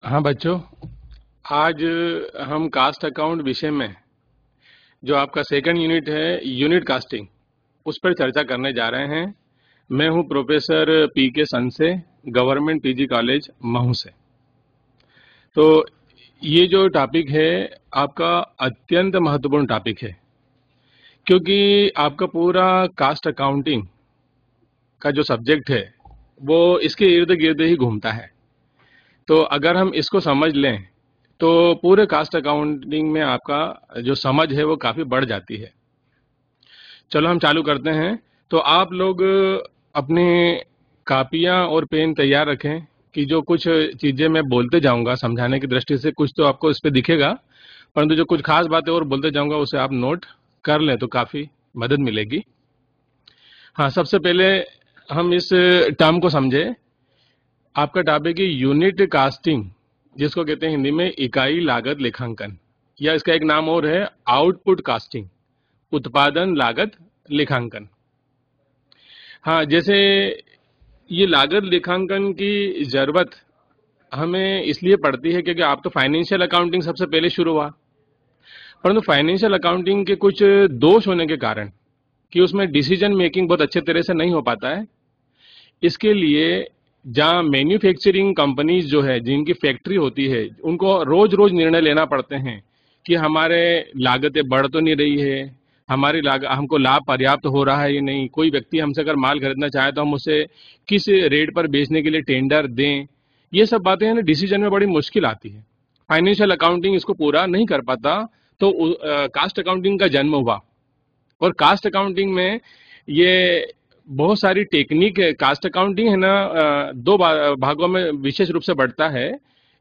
हाँ बच्चों, आज हम कास्ट अकाउंट विषय में जो आपका सेकंड यूनिट है यूनिट कास्टिंग उस पर चर्चा करने जा रहे हैं। मैं हूं प्रोफेसर पी के संसे, गवर्नमेंट पीजी कॉलेज महू से। तो ये जो टॉपिक है आपका अत्यंत महत्वपूर्ण टॉपिक है, क्योंकि आपका पूरा कास्ट अकाउंटिंग का जो सब्जेक्ट है वो इसके इर्द गिर्द ही घूमता है। तो अगर हम इसको समझ लें तो पूरे कास्ट अकाउंटिंग में आपका जो समझ है वो काफी बढ़ जाती है। चलो हम चालू करते हैं। तो आप लोग अपने कापियां और पेन तैयार रखें कि जो कुछ चीजें मैं बोलते जाऊंगा समझाने की दृष्टि से कुछ तो आपको इस पे दिखेगा, परंतु जो कुछ खास बातें और बोलते जाऊंगा उसे आप नोट कर लें तो काफी मदद मिलेगी। हाँ, सबसे पहले हम इस टर्म को समझे। आपका टॉपिक है यूनिट कास्टिंग, जिसको कहते हैं हिंदी में इकाई लागत लेखांकन, या इसका एक नाम और है आउटपुट कास्टिंग, उत्पादन लागत लेखांकन। हाँ, जैसे ये लागत लेखांकन की जरूरत हमें इसलिए पड़ती है क्योंकि आप तो फाइनेंशियल अकाउंटिंग सबसे पहले शुरू हुआ, परंतु फाइनेंशियल अकाउंटिंग के कुछ दोष होने के कारण कि उसमें डिसीजन मेकिंग बहुत अच्छे तरह से नहीं हो पाता है। इसके लिए जहाँ मैन्युफैक्चरिंग कंपनीज जो है, जिनकी फैक्ट्री होती है, उनको रोज रोज निर्णय लेना पड़ते हैं कि हमारे लागतें बढ़ तो नहीं रही है, हमारी लागत हमको लाभ पर्याप्त हो रहा है या नहीं, कोई व्यक्ति हमसे अगर माल खरीदना चाहे तो हम उसे किस रेट पर बेचने के लिए टेंडर दें। ये सब बातें हैं ना, डिसीजन में बड़ी मुश्किल आती है। फाइनेंशियल अकाउंटिंग इसको पूरा नहीं कर पाता। तो कास्ट अकाउंटिंग का जन्म हुआ, और कास्ट अकाउंटिंग में ये बहुत सारी टेक्निक है। कास्ट अकाउंटिंग है ना, दो भागों में विशेष रूप से बढ़ता है।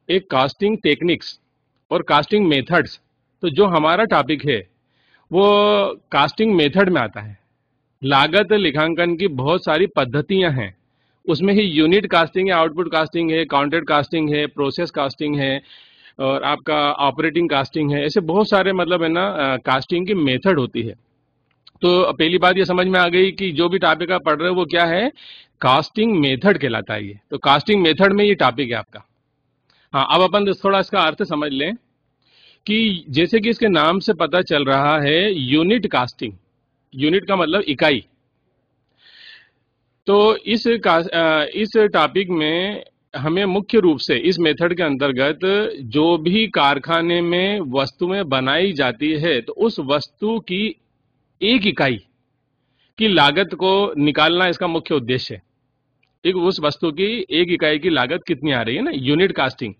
एक कास्टिंग टेक्निक्स और कास्टिंग मेथड्स। तो जो हमारा टॉपिक है वो कास्टिंग मेथड में आता है। लागत लेखांकन की बहुत सारी पद्धतियां हैं, उसमें ही यूनिट कास्टिंग है, आउटपुट कास्टिंग है, काउंटेड कास्टिंग है, प्रोसेस कास्टिंग है, और आपका ऑपरेटिंग कास्टिंग है। ऐसे बहुत सारे मतलब है ना कास्टिंग की मेथड होती है। तो पहली बात ये समझ में आ गई कि जो भी टॉपिक आप पढ़ रहे हो वो क्या है, कास्टिंग मेथड कहलाता है ये। तो कास्टिंग मेथड में ये टॉपिक है आपका। हाँ, अब अपन थोड़ा इसका अर्थ समझ लें कि जैसे कि इसके नाम से पता चल रहा है यूनिट कास्टिंग, यूनिट का मतलब इकाई। तो इस टॉपिक में हमें मुख्य रूप से इस मेथड के अंतर्गत जो भी कारखाने में वस्तुएं बनाई जाती है तो उस वस्तु की एक इकाई की लागत को निकालना इसका मुख्य उद्देश्य है। एक उस वस्तु की एक इकाई की लागत कितनी आ रही है ना, यूनिट कास्टिंग।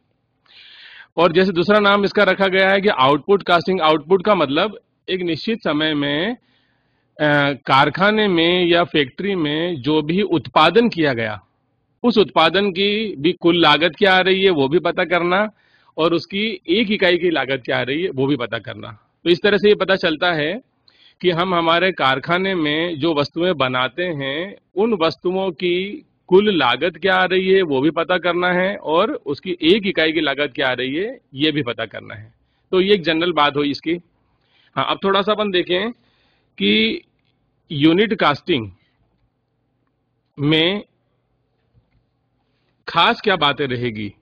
और जैसे दूसरा नाम इसका रखा गया है कि आउटपुट कास्टिंग। आउटपुट का मतलब एक निश्चित समय में कारखाने में या फैक्ट्री में जो भी उत्पादन किया गया, उस उत्पादन की भी कुल लागत क्या आ रही है वो भी पता करना, और उसकी एक इकाई की लागत क्या आ रही है वो भी पता करना। तो इस तरह से ये पता चलता है कि हम हमारे कारखाने में जो वस्तुएं बनाते हैं उन वस्तुओं की कुल लागत क्या आ रही है वो भी पता करना है, और उसकी एक इकाई की लागत क्या आ रही है ये भी पता करना है। तो ये एक जनरल बात हुई इसकी। हाँ, अब थोड़ा सा अपन देखें कि यूनिट कास्टिंग में खास क्या बातें रहेगी,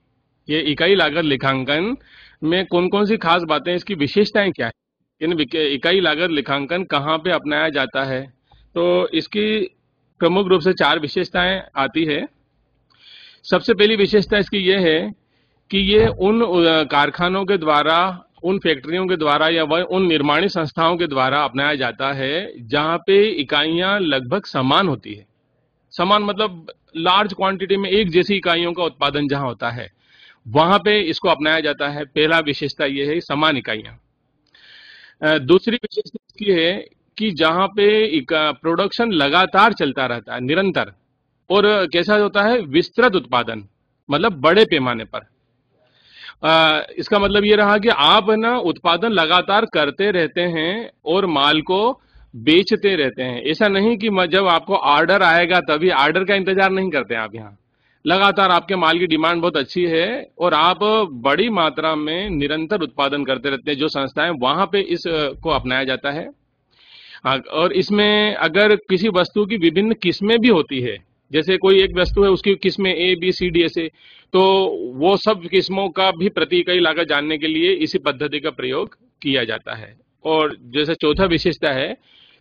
ये इकाई लागत लेखांकन में कौन कौन सी खास बातें, इसकी विशेषताएं क्या है, इन इकाई लागत लेखांकन कहाँ पे अपनाया जाता है। तो इसकी प्रमुख रूप से चार विशेषताएं आती है। सबसे पहली विशेषता इसकी ये है कि ये उन कारखानों के द्वारा, उन फैक्ट्रियों के द्वारा या वह उन निर्माणी संस्थाओं के द्वारा अपनाया जाता है जहां पे इकाइयां लगभग समान होती है। समान मतलब लार्ज क्वांटिटी में एक जैसी इकाइयों का उत्पादन जहां होता है वहां पे इसको अपनाया जाता है। पहला विशेषता ये है, समान इकाइयां। दूसरी विशेषता इसकी है कि जहां पे प्रोडक्शन लगातार चलता रहता है, निरंतर, और कैसा होता है, विस्तृत उत्पादन, मतलब बड़े पैमाने पर। इसका मतलब ये रहा कि आप है ना उत्पादन लगातार करते रहते हैं और माल को बेचते रहते हैं। ऐसा नहीं कि जब आपको ऑर्डर आएगा तभी, ऑर्डर का इंतजार नहीं करते हैं आप। यहाँ लगातार आपके माल की डिमांड बहुत अच्छी है और आप बड़ी मात्रा में निरंतर उत्पादन करते रहते हैं। जो संस्थाएं वहां पे इसको अपनाया जाता है। और इसमें अगर किसी वस्तु की विभिन्न किस्में भी होती है, जैसे कोई एक वस्तु है, उसकी किस्में ए बी सी डी ऐसे, तो वो सब किस्मों का भी प्रति इकाई लागत जानने के लिए इसी पद्धति का प्रयोग किया जाता है। और जैसे चौथा विशेषता है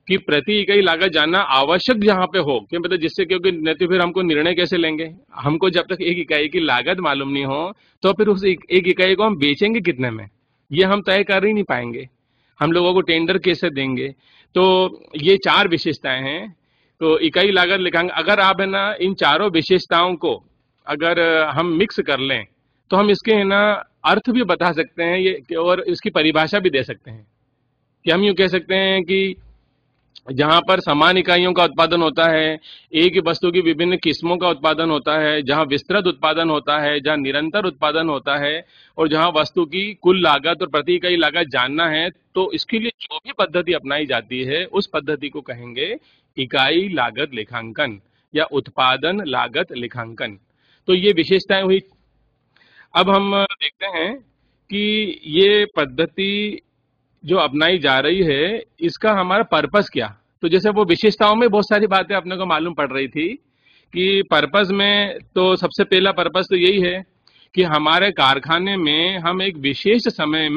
कि प्रति इकाई लागत जानना आवश्यक जहां पे हो, क्यों पता, जिससे, क्योंकि नहीं तो फिर हमको निर्णय कैसे लेंगे, हमको जब तक एक इकाई की लागत मालूम नहीं हो तो फिर उस एक इकाई को हम बेचेंगे कितने में, ये हम तय कर ही नहीं पाएंगे, हम लोगों को टेंडर कैसे देंगे। तो ये चार विशेषताएं हैं। तो इकाई लागत लेखांकन, अगर आप है ना इन चारों विशेषताओं को अगर हम मिक्स कर लें तो हम इसके है ना अर्थ भी बता सकते हैं ये, और इसकी परिभाषा भी दे सकते हैं कि हम यूं कह सकते हैं कि जहां पर समान इकाइयों का उत्पादन होता है, एक ही वस्तु की विभिन्न किस्मों का उत्पादन होता है, जहां विस्तृत उत्पादन होता है, जहां निरंतर उत्पादन होता है, और जहां वस्तु की कुल लागत और प्रति इकाई लागत जानना है, तो इसके लिए जो भी पद्धति अपनाई जाती है उस पद्धति को कहेंगे इकाई लागत लेखांकन या उत्पादन लागत लेखांकन। तो ये विशेषताएं हुई। अब हम देखते हैं कि ये पद्धति जो अपनाई जा रही है इसका हमारा पर्पस क्या। तो जैसे वो विशेषताओं में बहुत सारी बातें अपने को मालूम पड़ रही थी कि पर्पस में तो सबसे पहला पर्पस तो यही है कि हमारे कारखाने में हम एक विशेष समय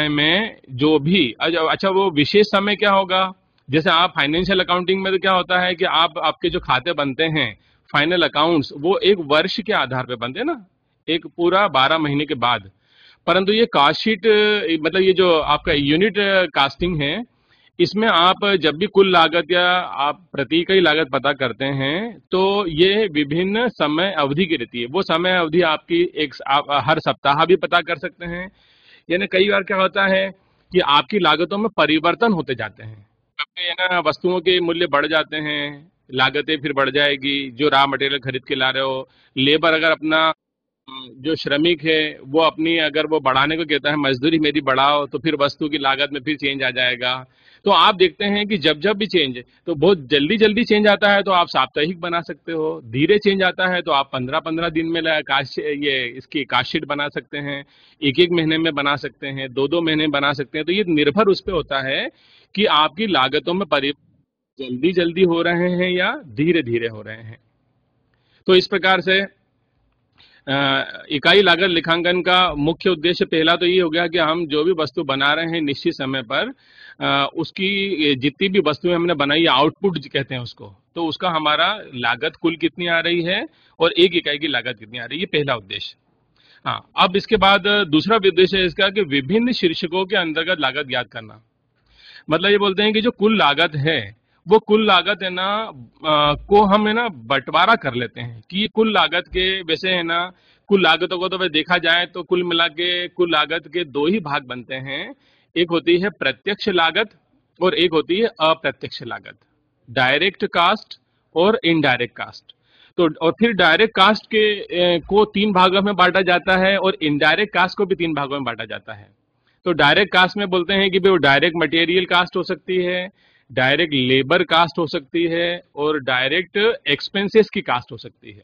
में जो भी, अच्छा वो विशेष समय क्या होगा, जैसे आप फाइनेंशियल अकाउंटिंग में तो क्या होता है कि आपके जो खाते बनते हैं फाइनल अकाउंट्स, वो एक वर्ष के आधार पे बनते हैं ना, एक पूरा 12 महीने के बाद। परंतु ये कास्ट शीट, मतलब ये जो आपका यूनिट कास्टिंग है, इसमें आप जब भी कुल लागत या आप प्रति इकाई लागत पता करते हैं तो ये विभिन्न समय अवधि की रहती है। वो समय अवधि आपकी आप हर सप्ताह भी पता कर सकते हैं, यानी कई बार क्या होता है कि आपकी लागतों में परिवर्तन होते जाते हैं, कभी है ना वस्तुओं के मूल्य बढ़ जाते हैं, लागतें फिर बढ़ जाएगी, जो रॉ मटेरियल खरीद के ला रहे हो, लेबर अगर अपना जो श्रमिक है वो अपनी अगर वो बढ़ाने को कहता है मजदूरी मेरी बढ़ाओ, तो फिर वस्तु की लागत में फिर चेंज आ जाएगा। तो आप देखते हैं कि जब जब भी चेंज, तो बहुत जल्दी जल्दी चेंज आता है तो आप साप्ताहिक बना सकते हो, धीरे चेंज आता है तो आप 15-15 दिन में ये इसकी कास्ट शीट बना सकते हैं, एक एक महीने में बना सकते हैं, 2-2 महीने में बना सकते हैं। तो ये निर्भर उस पर होता है कि आपकी लागतों में जल्दी जल्दी हो रहे हैं या धीरे धीरे हो रहे हैं। तो इस प्रकार से इकाई लागत लेखांकन का मुख्य उद्देश्य पहला तो ये हो गया कि हम जो भी वस्तु बना रहे हैं निश्चित समय पर, उसकी जितनी भी वस्तुएं हमने बनाई, आउटपुट कहते हैं उसको, तो उसका हमारा लागत कुल कितनी आ रही है और एक इकाई की लागत कितनी आ रही है, ये पहला उद्देश्य। हाँ, अब इसके बाद दूसरा उद्देश्य है इसका कि विभिन्न शीर्षकों के अंतर्गत लागत ज्ञात करना। मतलब ये बोलते हैं कि जो कुल लागत है वो कुल लागत है ना को हम है ना बंटवारा कर लेते हैं कि ये कुल लागत के, वैसे है ना कुल लागतों को तो वैसे देखा जाए तो कुल मिला के कुल लागत के दो ही भाग बनते हैं, एक होती है प्रत्यक्ष लागत और एक होती है अप्रत्यक्ष लागत, डायरेक्ट कास्ट और इनडायरेक्ट कास्ट। तो और फिर डायरेक्ट कास्ट के को 3 भागों में बांटा जाता है और इनडायरेक्ट कास्ट को भी 3 भागों में बांटा जाता है। तो डायरेक्ट कास्ट में बोलते हैं कि भाई वो डायरेक्ट मटेरियल कास्ट हो सकती है, डायरेक्ट लेबर कास्ट हो सकती है और डायरेक्ट एक्सपेंसेस की कास्ट हो सकती है।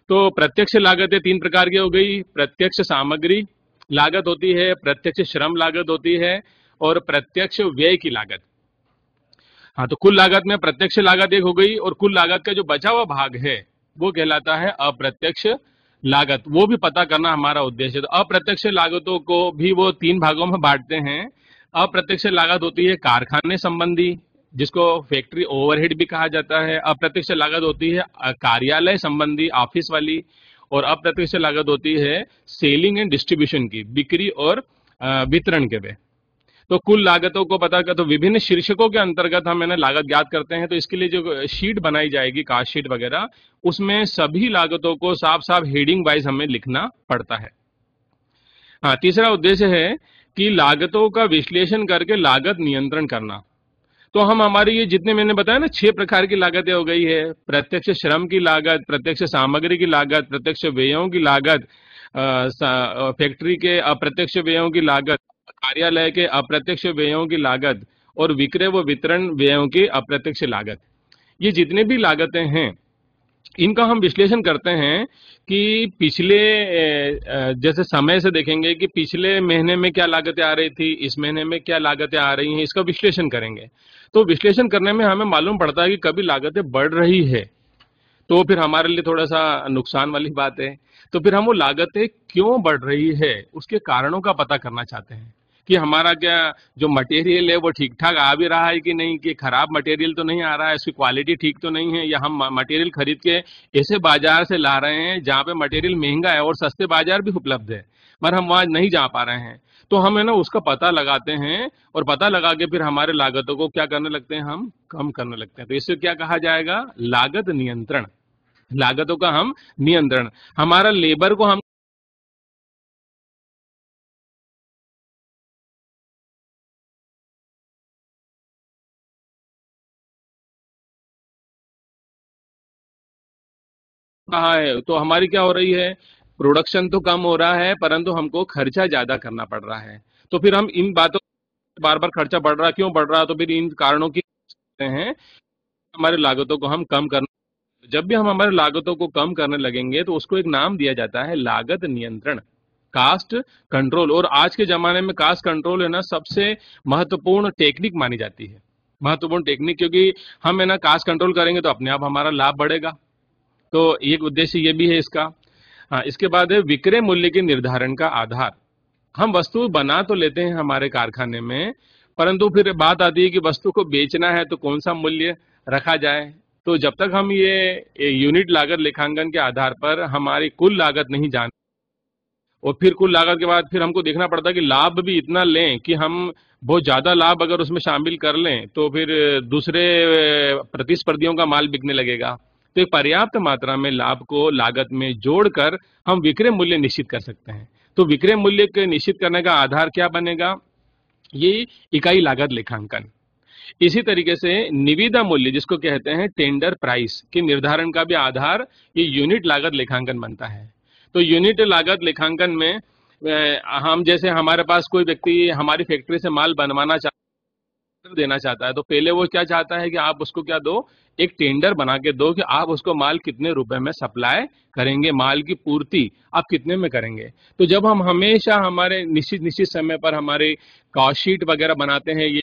तो प्रत्यक्ष लागतें 3 प्रकार की हो गई, प्रत्यक्ष सामग्री लागत होती है, प्रत्यक्ष श्रम लागत होती है और प्रत्यक्ष व्यय की लागत। हाँ, तो कुल लागत में प्रत्यक्ष लागत एक हो गई और कुल लागत का जो बचा हुआ भाग है वो कहलाता है अप्रत्यक्ष लागत, वो भी पता करना हमारा उद्देश्य है। तो अप्रत्यक्ष लागतों को भी वो 3 भागों में बांटते हैं। अप्रत्यक्ष लागत होती है कारखाने संबंधी, जिसको फैक्ट्री ओवरहेड भी कहा जाता है। अप्रत्यक्ष लागत होती है कार्यालय संबंधी, ऑफिस वाली। और अप्रत्यक्ष लागत होती है सेलिंग एंड डिस्ट्रीब्यूशन की, बिक्री और वितरण के वे। तो कुल लागतों को पता कर, तो विभिन्न शीर्षकों के अंतर्गत हम लागत ज्ञात करते हैं। तो इसके लिए जो शीट बनाई जाएगी, कास्ट शीट वगैरह, उसमें सभी लागतों को साफ साफ हेडिंग वाइज हमें लिखना पड़ता है। हाँ, तीसरा उद्देश्य है कि लागतों का विश्लेषण करके लागत नियंत्रण करना। तो हम हमारी ये जितने मैंने बताया ना 6 प्रकार की लागतें हो गई है, प्रत्यक्ष श्रम की लागत, प्रत्यक्ष सामग्री की लागत, प्रत्यक्ष व्ययों की लागत, फैक्ट्री के अप्रत्यक्ष व्ययों की लागत, कार्यालय के अप्रत्यक्ष व्ययों की लागत और विक्रय व वितरण व्ययों की अप्रत्यक्ष लागत। ये जितने भी लागतें हैं इनका हम विश्लेषण करते हैं कि पिछले जैसे समय से देखेंगे कि पिछले महीने में क्या लागतें आ रही थी, इस महीने में क्या लागतें आ रही हैं, इसका विश्लेषण करेंगे। तो विश्लेषण करने में हमें मालूम पड़ता है कि कभी लागतें बढ़ रही है तो फिर हमारे लिए थोड़ा सा नुकसान वाली बात है। तो फिर हम वो लागतें क्यों बढ़ रही है उसके कारणों का पता करना चाहते हैं कि हमारा क्या जो मटेरियल है वो ठीक ठाक आ भी रहा है कि नहीं, कि खराब मटेरियल तो नहीं आ रहा है, उसकी क्वालिटी ठीक तो नहीं है, या हम मटेरियल खरीद के ऐसे बाजार से ला रहे हैं जहाँ पे मटेरियल महंगा है और सस्ते बाजार भी उपलब्ध है मगर हम वहां नहीं जा पा रहे हैं। तो हम है ना उसका पता लगाते हैं और पता लगा के फिर हमारे लागतों को क्या करने लगते हैं, हम कम करने लगते हैं। तो इससे क्या कहा जाएगा, लागत नियंत्रण। लागतों का हम नियंत्रण, हमारा लेबर को हम कहा है तो हमारी क्या हो रही है, प्रोडक्शन तो कम हो रहा है परंतु हमको खर्चा ज्यादा करना पड़ रहा है। तो फिर हम इन बातों, बार बार खर्चा बढ़ रहा है, क्यों बढ़ रहा है, तो फिर इन कारणों की हैं हमारे लागतों को हम कम करना। जब भी हम हमारे लागतों को कम करने लगेंगे तो उसको एक नाम दिया जाता है लागत नियंत्रण, कास्ट कंट्रोल। और आज के जमाने में कास्ट कंट्रोल है ना सबसे महत्वपूर्ण टेक्निक मानी जाती है, महत्वपूर्ण टेक्निक, क्योंकि हम है ना कास्ट कंट्रोल करेंगे तो अपने आप हमारा लाभ बढ़ेगा। तो एक उद्देश्य ये भी है इसका। हाँ, इसके बाद है विक्रय मूल्य के निर्धारण का आधार। हम वस्तु बना तो लेते हैं हमारे कारखाने में, परंतु फिर बात आती है कि वस्तु को बेचना है तो कौन सा मूल्य रखा जाए। तो जब तक हम ये यूनिट लागत लेखांकन के आधार पर हमारी कुल लागत नहीं जान, और फिर कुल लागत के बाद फिर हमको देखना पड़ता है कि लाभ भी इतना लें कि हम बहुत ज्यादा लाभ अगर उसमें शामिल कर लें तो फिर दूसरे प्रतिस्पर्धियों का माल बिकने लगेगा। तो एक पर्याप्त मात्रा में लाभ को लागत में जोड़कर हम विक्रय मूल्य निश्चित कर सकते हैं। तो विक्रय मूल्य के निश्चित करने का आधार क्या बनेगा, ये इकाई लागत लेखांकन। इसी तरीके से निविदा मूल्य जिसको कहते हैं टेंडर प्राइस के निर्धारण का भी आधार ये यूनिट लागत लेखांकन बनता है। तो यूनिट लागत लेखांकन में हम जैसे हमारे पास कोई व्यक्ति हमारी फैक्ट्री से माल बनवाना देना चाहता है तो पहले वो क्या चाहता है कि आप उसको क्या दो, एक टेंडर बना के दो कि आप उसको माल कितने रुपए में सप्लाई करेंगे, माल की पूर्ति आप कितने में करेंगे। तो जब हम हमेशा हमारे निश्चित निश्चित समय पर हमारे कॉस्ट शीट वगैरह बनाते हैं ये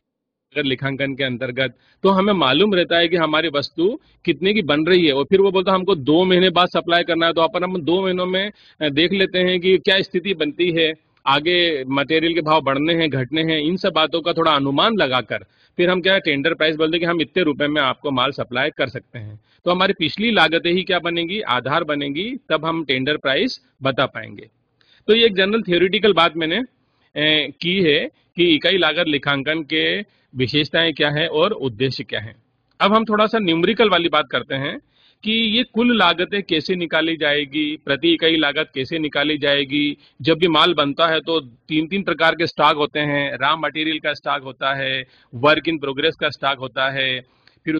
अगर लेखांकन के अंतर्गत, तो हमें मालूम रहता है कि हमारी वस्तु कितने की बन रही है। और फिर वो बोलता है हमको 2 महीने बाद सप्लाई करना है, तो अपन हम 2 महीनों में देख लेते हैं कि क्या स्थिति बनती है, आगे मटेरियल के भाव बढ़ने हैं घटने हैं, इन सब बातों का थोड़ा अनुमान लगाकर फिर हम क्या टेंडर प्राइस बोलते हैं कि हम इतने रुपए में आपको माल सप्लाई कर सकते हैं। तो हमारी पिछली लागतें ही क्या बनेंगी, आधार बनेंगी, तब हम टेंडर प्राइस बता पाएंगे। तो ये एक जनरल थियोरिटिकल बात मैंने की है कि इकाई लागत लेखांकन के विशेषताएं क्या है और उद्देश्य क्या है। अब हम थोड़ा सा न्यूमेरिकल वाली बात करते हैं कि ये कुल लागतें कैसे निकाली जाएगी, प्रति इकाई लागत कैसे निकाली जाएगी। जब भी माल बनता है तो तीन तीन प्रकार के स्टॉक होते हैं, रॉ मटेरियल का स्टॉक होता है, वर्क इन प्रोग्रेस का स्टॉक होता है, फिर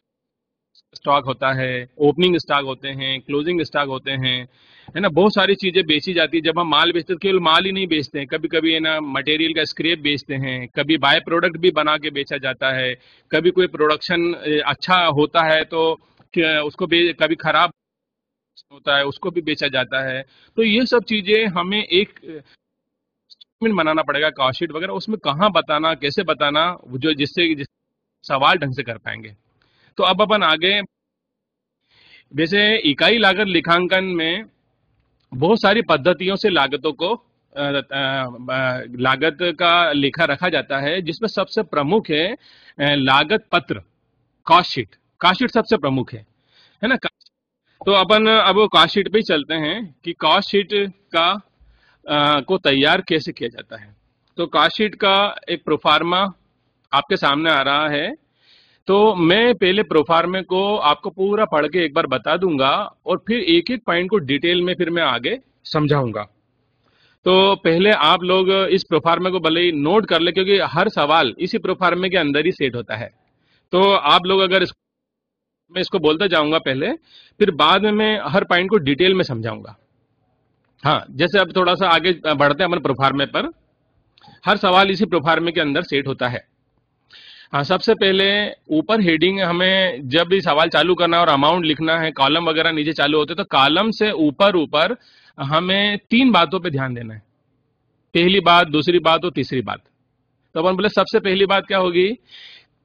स्टॉक होता है, ओपनिंग स्टॉक होते हैं, क्लोजिंग स्टॉक होते हैं, है ना। बहुत सारी चीजें बेची जाती है। जब हम माल बेचते हैं तो केवल माल ही नहीं बेचते हैं, कभी कभी है ना मटेरियल का स्क्रैप बेचते हैं, कभी बाय प्रोडक्ट भी बना के बेचा जाता है, कभी कोई प्रोडक्शन अच्छा होता है तो उसको कभी खराब होता है उसको भी बेचा जाता है। तो ये सब चीजें हमें एक स्टेटमेंट बनाना पड़ेगा, कॉस्ट शीट वगैरह, उसमें कहाँ बताना, कैसे बताना, जो जिससे सवाल ढंग से कर पाएंगे। तो अब अपन आगे, वैसे इकाई लागत लेखांकन में बहुत सारी पद्धतियों से लागतों को लागत का लेखा रखा जाता है, जिसमें सबसे प्रमुख है लागत पत्र, कॉस्ट शीट। कॉस्ट शीट सबसे प्रमुख है ना। तो अपन अब कॉस्ट शीट पे ही चलते हैं कि कॉस्ट शीट का को तैयार कैसे किया जाता है। तो कॉस्ट शीट का एक प्रोफार्मा आपके सामने आ रहा है। तो मैं पहले प्रोफार्मे को आपको पूरा पढ़ के एक बार बता दूंगा और फिर एक एक पॉइंट को डिटेल में फिर मैं आगे समझाऊंगा। तो पहले आप लोग इस प्रोफार्मे को भले ही नोट कर ले, क्योंकि हर सवाल इसी प्रोफार्मे के अंदर ही सेट होता है। तो आप लोग अगर मैं इसको बोलता जाऊंगा पहले, फिर बाद में मैं हर पॉइंट को डिटेल में समझाऊंगा। हाँ, जैसे अब थोड़ा सा आगे बढ़ते हैं अपन प्रोफार्मे पर। हर सवाल इसी प्रोफार्मे के अंदर सेट होता है। हाँ, सबसे पहले ऊपर हेडिंग हमें जब भी सवाल चालू करना है और अमाउंट लिखना है, कॉलम वगैरह नीचे चालू होते हैं, तो कॉलम से ऊपर ऊपर हमें 3 बातों पे ध्यान देना है। पहली बात, दूसरी बात और तीसरी बात। तो अपन बोले सबसे पहली बात क्या होगी,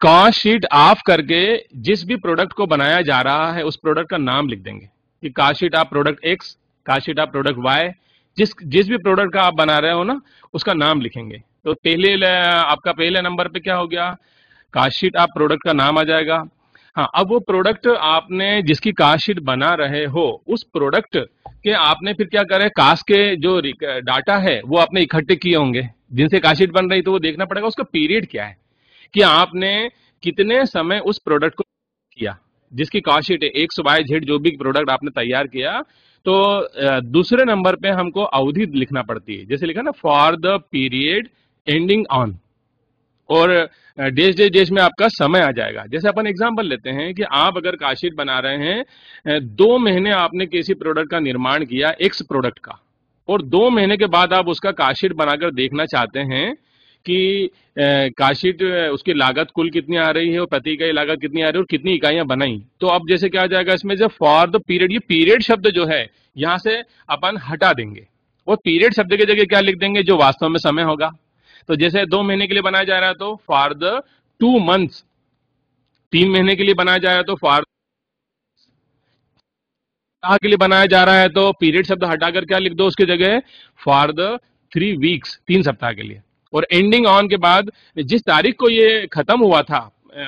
कॉस्ट शीट ऑफ करके जिस भी प्रोडक्ट को बनाया जा रहा है उस प्रोडक्ट का नाम लिख देंगे कि cost sheet of product X, cost sheet of product Y, जिस जिस भी प्रोडक्ट का आप बना रहे हो ना उसका नाम लिखेंगे। तो आपका पहले नंबर पे क्या हो गया, कॉस्ट शीट ऑफ प्रोडक्ट का नाम आ जाएगा। हाँ, अब वो प्रोडक्ट आपने जिसकी कॉस्ट शीट बना रहे हो उस प्रोडक्ट के आपने फिर क्या करे, कास्ट के जो डाटा है वो आपने इकट्ठे किए होंगे जिनसे कॉस्ट शीट बन रही, तो वो देखना पड़ेगा उसका पीरियड क्या है कि आपने कितने समय उस प्रोडक्ट को किया जिसकी कॉस्ट शीट है एक्स वाई जेड, जो भी प्रोडक्ट आपने तैयार किया। तो दूसरे नंबर पे हमको अवधि लिखना पड़ती है, जैसे लिखा ना for the period ending on, और डेज डेज डेज में आपका समय आ जाएगा। जैसे अपन एग्जांपल लेते हैं कि आप अगर कॉस्ट शीट बना रहे हैं, 2 महीने आपने किसी प्रोडक्ट का निर्माण किया एक्स प्रोडक्ट का, और 2 महीने के बाद आप उसका कॉस्ट शीट बनाकर देखना चाहते हैं कि कॉस्ट शीट उसकी लागत कुल कितनी आ रही है और प्रति इकाई लागत कितनी आ रही है और कितनी इकाइयां बनाई। तो अब जैसे क्या आ जाएगा इसमें, जब फॉर द पीरियड, ये पीरियड शब्द जो है यहां से अपन हटा देंगे और पीरियड शब्द की जगह क्या लिख देंगे, जो वास्तव में समय होगा। तो जैसे 2 महीने के लिए बनाया जा रहा है तो फॉर द 2 मंथ्स, 3 महीने के लिए बनाया जा रहा है तो फॉर सप्ताह के लिए बनाया जा रहा है तो पीरियड शब्द हटाकर क्या लिख दो उसकी जगह, फॉर द 3 वीक्स, 3 सप्ताह के लिए। और एंडिंग ऑन के बाद जिस तारीख को ये खत्म हुआ था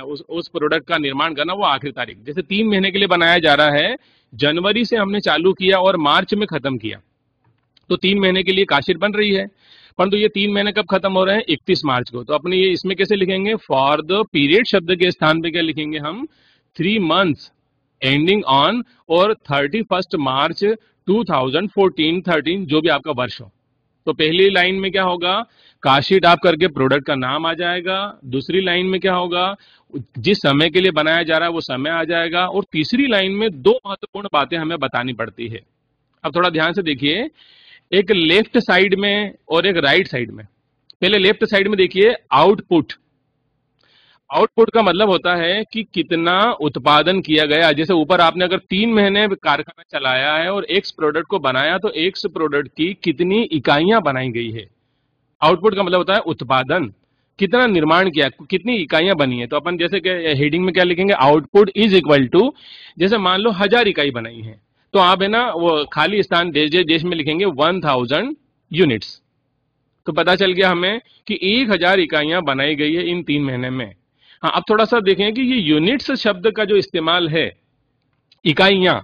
उस प्रोडक्ट का निर्माण करना, वो आखिरी तारीख। जैसे 3 महीने के लिए बनाया जा रहा है, जनवरी से हमने चालू किया और मार्च में खत्म किया, तो 3 महीने के लिए कॉस्ट शीट बन रही है। परंतु ये 3 महीने कब खत्म हो रहे हैं, 31 मार्च को। तो अपने ये इसमें कैसे लिखेंगे, फॉर द पीरियड शब्द के स्थान पे क्या लिखेंगे हम, 3 मंथ्स एंडिंग ऑन और 31 मार्च 2014-13 जो भी आपका वर्ष हो। तो पहली लाइन में क्या होगा, कॉस्ट शीट आप करके प्रोडक्ट का नाम आ जाएगा। दूसरी लाइन में क्या होगा, जिस समय के लिए बनाया जा रहा है वो समय आ जाएगा। और तीसरी लाइन में 2 महत्वपूर्ण बातें हमें बतानी पड़ती है। अब थोड़ा ध्यान से देखिए, एक लेफ्ट साइड में और एक राइट साइड में। पहले लेफ्ट साइड में देखिए, आउटपुट। आउटपुट का मतलब होता है कि कितना उत्पादन किया गया। जैसे ऊपर आपने अगर 3 महीने कारखाना चलाया है और एक्स प्रोडक्ट को बनाया, तो एक्स प्रोडक्ट की कितनी इकाइयां बनाई गई है। आउटपुट का मतलब होता है उत्पादन, कितना निर्माण किया, कितनी इकाइयां बनी है। तो अपन जैसे हेडिंग में क्या लिखेंगे, आउटपुट इज इक्वल टू, जैसे मान लो 1000 इकाई बनाई है, तो आप है ना वो खाली स्थान देश देश में लिखेंगे 1000 यूनिट्स। तो पता चल गया हमें कि 1000 इकाइयां बनाई गई है इन 3 महीने में। हाँ, अब थोड़ा सा देखें कि ये यूनिट्स शब्द का जो इस्तेमाल है, इकाइयां,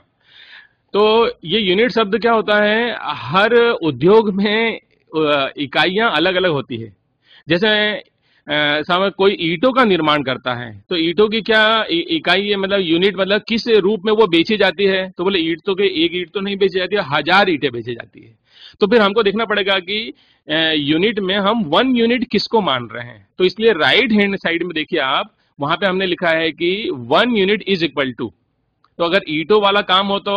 तो ये यूनिट शब्द क्या होता है, हर उद्योग में इकाइयां अलग अलग होती है। जैसे सामने कोई ईंटों का निर्माण करता है, तो ईंटों की क्या इकाई है, मतलब यूनिट, मतलब किस रूप में वो बेची जाती है। तो बोले ईंट तो एक ईंट तो नहीं बेची जाती है, 1000 ईंटें बेची जाती है। तो फिर हमको देखना पड़ेगा कि यूनिट में हम 1 यूनिट किसको मान रहे हैं। तो इसलिए राइट हैंड साइड में देखिए आप, वहां पे हमने लिखा है कि 1 यूनिट इज इक्वल टू। तो अगर ईंटों वाला काम हो तो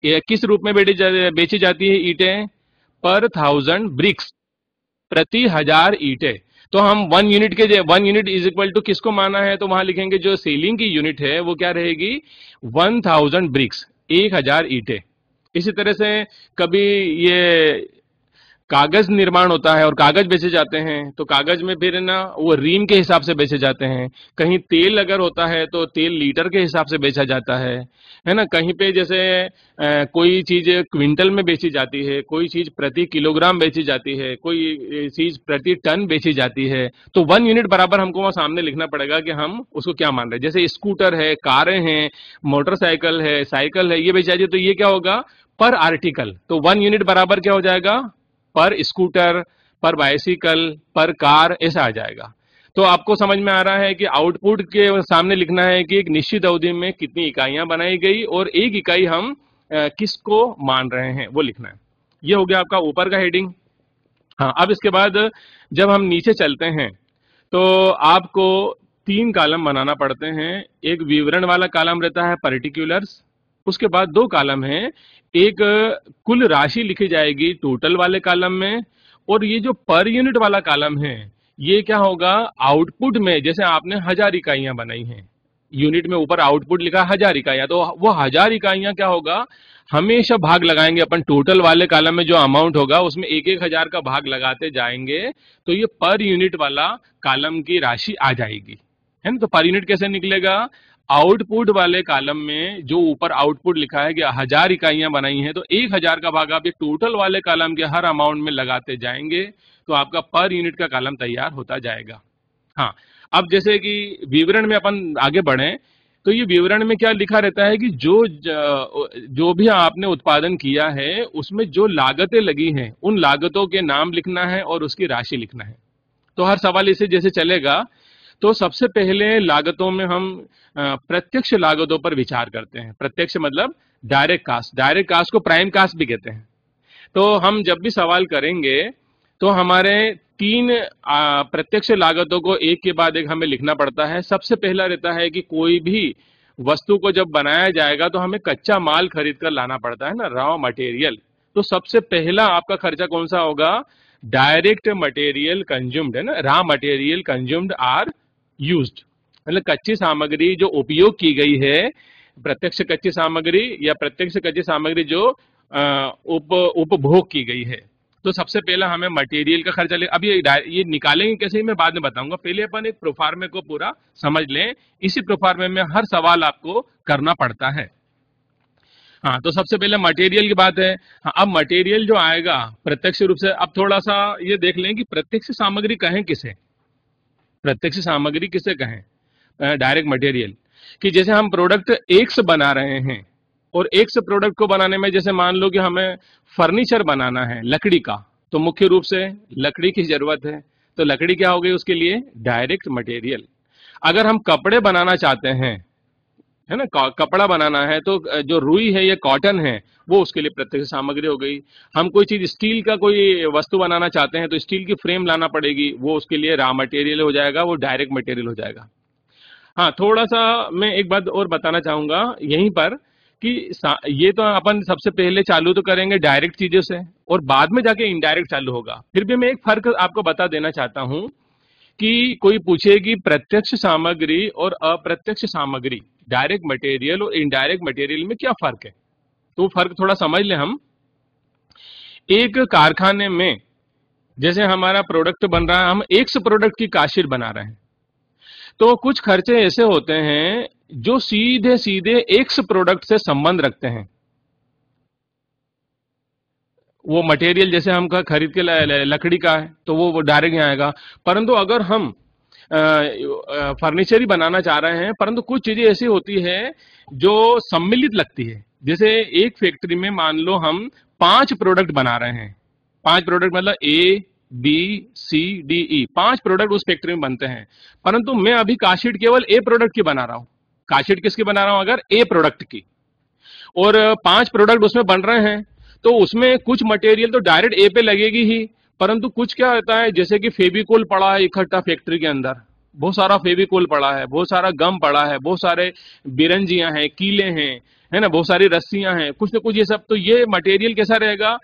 किस रूप में बेची जाती है ईंटें, पर 1000 ब्रिक्स, प्रति 1000 ईंटें। तो हम 1 यूनिट के 1 यूनिट इज इक्वल टू किसको माना है, तो वहां लिखेंगे जो सेलिंग की यूनिट है वो क्या रहेगी, 1000 ब्रिक्स, 1000 ईंटें। इसी तरह से कभी ये कागज निर्माण होता है और कागज बेचे जाते हैं, तो कागज में फिर ना वो रीम के हिसाब से बेचे जाते हैं। कहीं तेल अगर होता है तो तेल लीटर के हिसाब से बेचा जाता है ना। कहीं पे जैसे कोई चीज क्विंटल में बेची जाती है, कोई चीज प्रति किलोग्राम बेची जाती है, कोई चीज प्रति टन बेची जाती है। तो 1 यूनिट बराबर हमको वहां सामने लिखना पड़ेगा कि हम उसको क्या मान रहे हैं। जैसे स्कूटर है, कारें हैं, मोटरसाइकिल है, साइकिल है, ये बेची जाती है, तो ये क्या होगा, पर आर्टिकल। तो 1 यूनिट बराबर क्या हो जाएगा, पर स्कूटर, पर बाइसिकल, पर कार, ऐसा आ जाएगा। तो आपको समझ में आ रहा है कि आउटपुट के सामने लिखना है कि एक निश्चित अवधि में कितनी इकाइयां बनाई गई और एक इकाई हम किसको मान रहे हैं वो लिखना है। ये हो गया आपका ऊपर का हेडिंग। हाँ, अब इसके बाद जब हम नीचे चलते हैं तो आपको 3 कॉलम बनाना पड़ते हैं। एक विवरण वाला कॉलम रहता है, पर्टिकुलर्स। उसके बाद 2 कॉलम है, एक कुल राशि लिखी जाएगी टोटल वाले कॉलम में, और ये जो पर यूनिट वाला कॉलम है ये क्या होगा, आउटपुट में जैसे आपने 1000 इकाइयां बनाई हैं, यूनिट में ऊपर आउटपुट लिखा 1000 इकाइयां, तो वो 1000 इकाइयां क्या होगा, हमेशा भाग लगाएंगे अपन, टोटल वाले कॉलम में जो अमाउंट होगा उसमें एक एक हजार का भाग लगाते जाएंगे, तो ये पर यूनिट वाला कॉलम की राशि आ जाएगी, है ना। तो पर यूनिट कैसे निकलेगा, आउटपुट वाले कॉलम में जो ऊपर आउटपुट लिखा है कि 1000 इकाइयां बनाई हैं, तो 1000 का भाग आप ये टोटल वाले कॉलम के हर अमाउंट में लगाते जाएंगे, तो आपका पर यूनिट का कॉलम तैयार होता जाएगा। हाँ, अब जैसे कि विवरण में अपन आगे बढ़े, तो ये विवरण में क्या लिखा रहता है कि जो भी आपने उत्पादन किया है उसमें जो लागतें लगी हैं उन लागतों के नाम लिखना है और उसकी राशि लिखना है। तो हर सवाल इसे जैसे चलेगा, तो सबसे पहले लागतों में हम प्रत्यक्ष लागतों पर विचार करते हैं। प्रत्यक्ष मतलब डायरेक्ट कास्ट, डायरेक्ट कास्ट को प्राइम कास्ट भी कहते हैं। तो हम जब भी सवाल करेंगे तो हमारे तीन प्रत्यक्ष लागतों को एक के बाद एक हमें लिखना पड़ता है। सबसे पहला रहता है कि कोई भी वस्तु को जब बनाया जाएगा तो हमें कच्चा माल खरीद कर लाना पड़ता है ना, रॉ मटेरियल। तो सबसे पहला आपका खर्चा कौन सा होगा, डायरेक्ट मटेरियल कंज्यूम्ड, है ना, raw material consumed are used, मतलब कच्ची सामग्री जो उपयोग की गई है, प्रत्यक्ष कच्ची सामग्री या प्रत्यक्ष कच्ची सामग्री जो उपभोग की गई है। तो सबसे पहला हमें मटेरियल का खर्चा ले, अब ये निकालेंगे कैसे मैं बाद में बताऊंगा, पहले अपन एक प्रोफार्मे को पूरा समझ लें। इसी प्रोफार्मे में हर सवाल आपको करना पड़ता है। हाँ, तो सबसे पहले मटेरियल की बात है। हाँ, अब मटेरियल जो आएगा प्रत्यक्ष रूप से, अब थोड़ा सा ये देख लें कि प्रत्यक्ष सामग्री कहें किसे, प्रत्यक्ष सामग्री किसे कहें, डायरेक्ट मटेरियल। कि जैसे हम प्रोडक्ट एक से बना रहे हैं, और एक से प्रोडक्ट को बनाने में जैसे मान लो कि हमें फर्नीचर बनाना है लकड़ी का, तो मुख्य रूप से लकड़ी की जरूरत है, तो लकड़ी क्या हो गई उसके लिए, डायरेक्ट मटेरियल। अगर हम कपड़े बनाना चाहते हैं, है ना, कपड़ा बनाना है, तो जो रुई है या कॉटन है वो उसके लिए प्रत्यक्ष सामग्री हो गई। हम कोई चीज स्टील का कोई वस्तु बनाना चाहते हैं तो स्टील की फ्रेम लाना पड़ेगी, वो उसके लिए रॉ मटेरियल हो जाएगा, वो डायरेक्ट मटेरियल हो जाएगा। हाँ, थोड़ा सा मैं एक बात और बताना चाहूंगा यहीं पर कि ये तो अपन सबसे पहले चालू तो करेंगे डायरेक्ट चीजों से और बाद में जाके इनडायरेक्ट चालू होगा। फिर भी मैं एक फर्क आपको बता देना चाहता हूं कि कोई पूछे कि प्रत्यक्ष सामग्री और अप्रत्यक्ष सामग्री, डायरेक्ट मटेरियल और इनडायरेक्ट मटेरियल में क्या फर्क है, तो फर्क थोड़ा समझ ले हम। एक कारखाने में जैसे हमारा प्रोडक्ट बन रहा है, हम एक से प्रोडक्ट की काशीट बना रहे हैं, तो कुछ खर्चे ऐसे होते हैं जो सीधे सीधे एक से प्रोडक्ट से संबंध रखते हैं। वो मटेरियल जैसे हम खरीद के लकड़ी का है तो वो डायरेक्ट यहाँ आएगा। परंतु अगर हम फर्नीचर ही बनाना चाह रहे हैं, परंतु कुछ चीजें ऐसी होती है जो सम्मिलित लगती है। जैसे एक फैक्ट्री में मान लो हम 5 प्रोडक्ट बना रहे हैं, 5 प्रोडक्ट मतलब A B C D E, 5 product उस फैक्ट्री में बनते हैं, परंतु मैं अभी काशीट केवल ए प्रोडक्ट की बना रहा हूं। काशीट किसकी बना रहा हूं, अगर ए प्रोडक्ट की, और 5 प्रोडक्ट उसमें बन रहे हैं, तो उसमें कुछ मटेरियल तो डायरेक्ट ए पे लगेगी ही, परंतु कुछ क्या होता है जैसे कि फेविकोल पड़ा है इकट्ठा फैक्ट्री के अंदर, बहुत सारा फेविकोल पड़ा है, बहुत सारा गम पड़ा है, बहुत सारे बिरंजियां हैं, कीले हैं, है ना, बहुत सारी रस्सियां हैं, कुछ ना कुछ ये सब, तो ये मटेरियल कैसा रहेगा,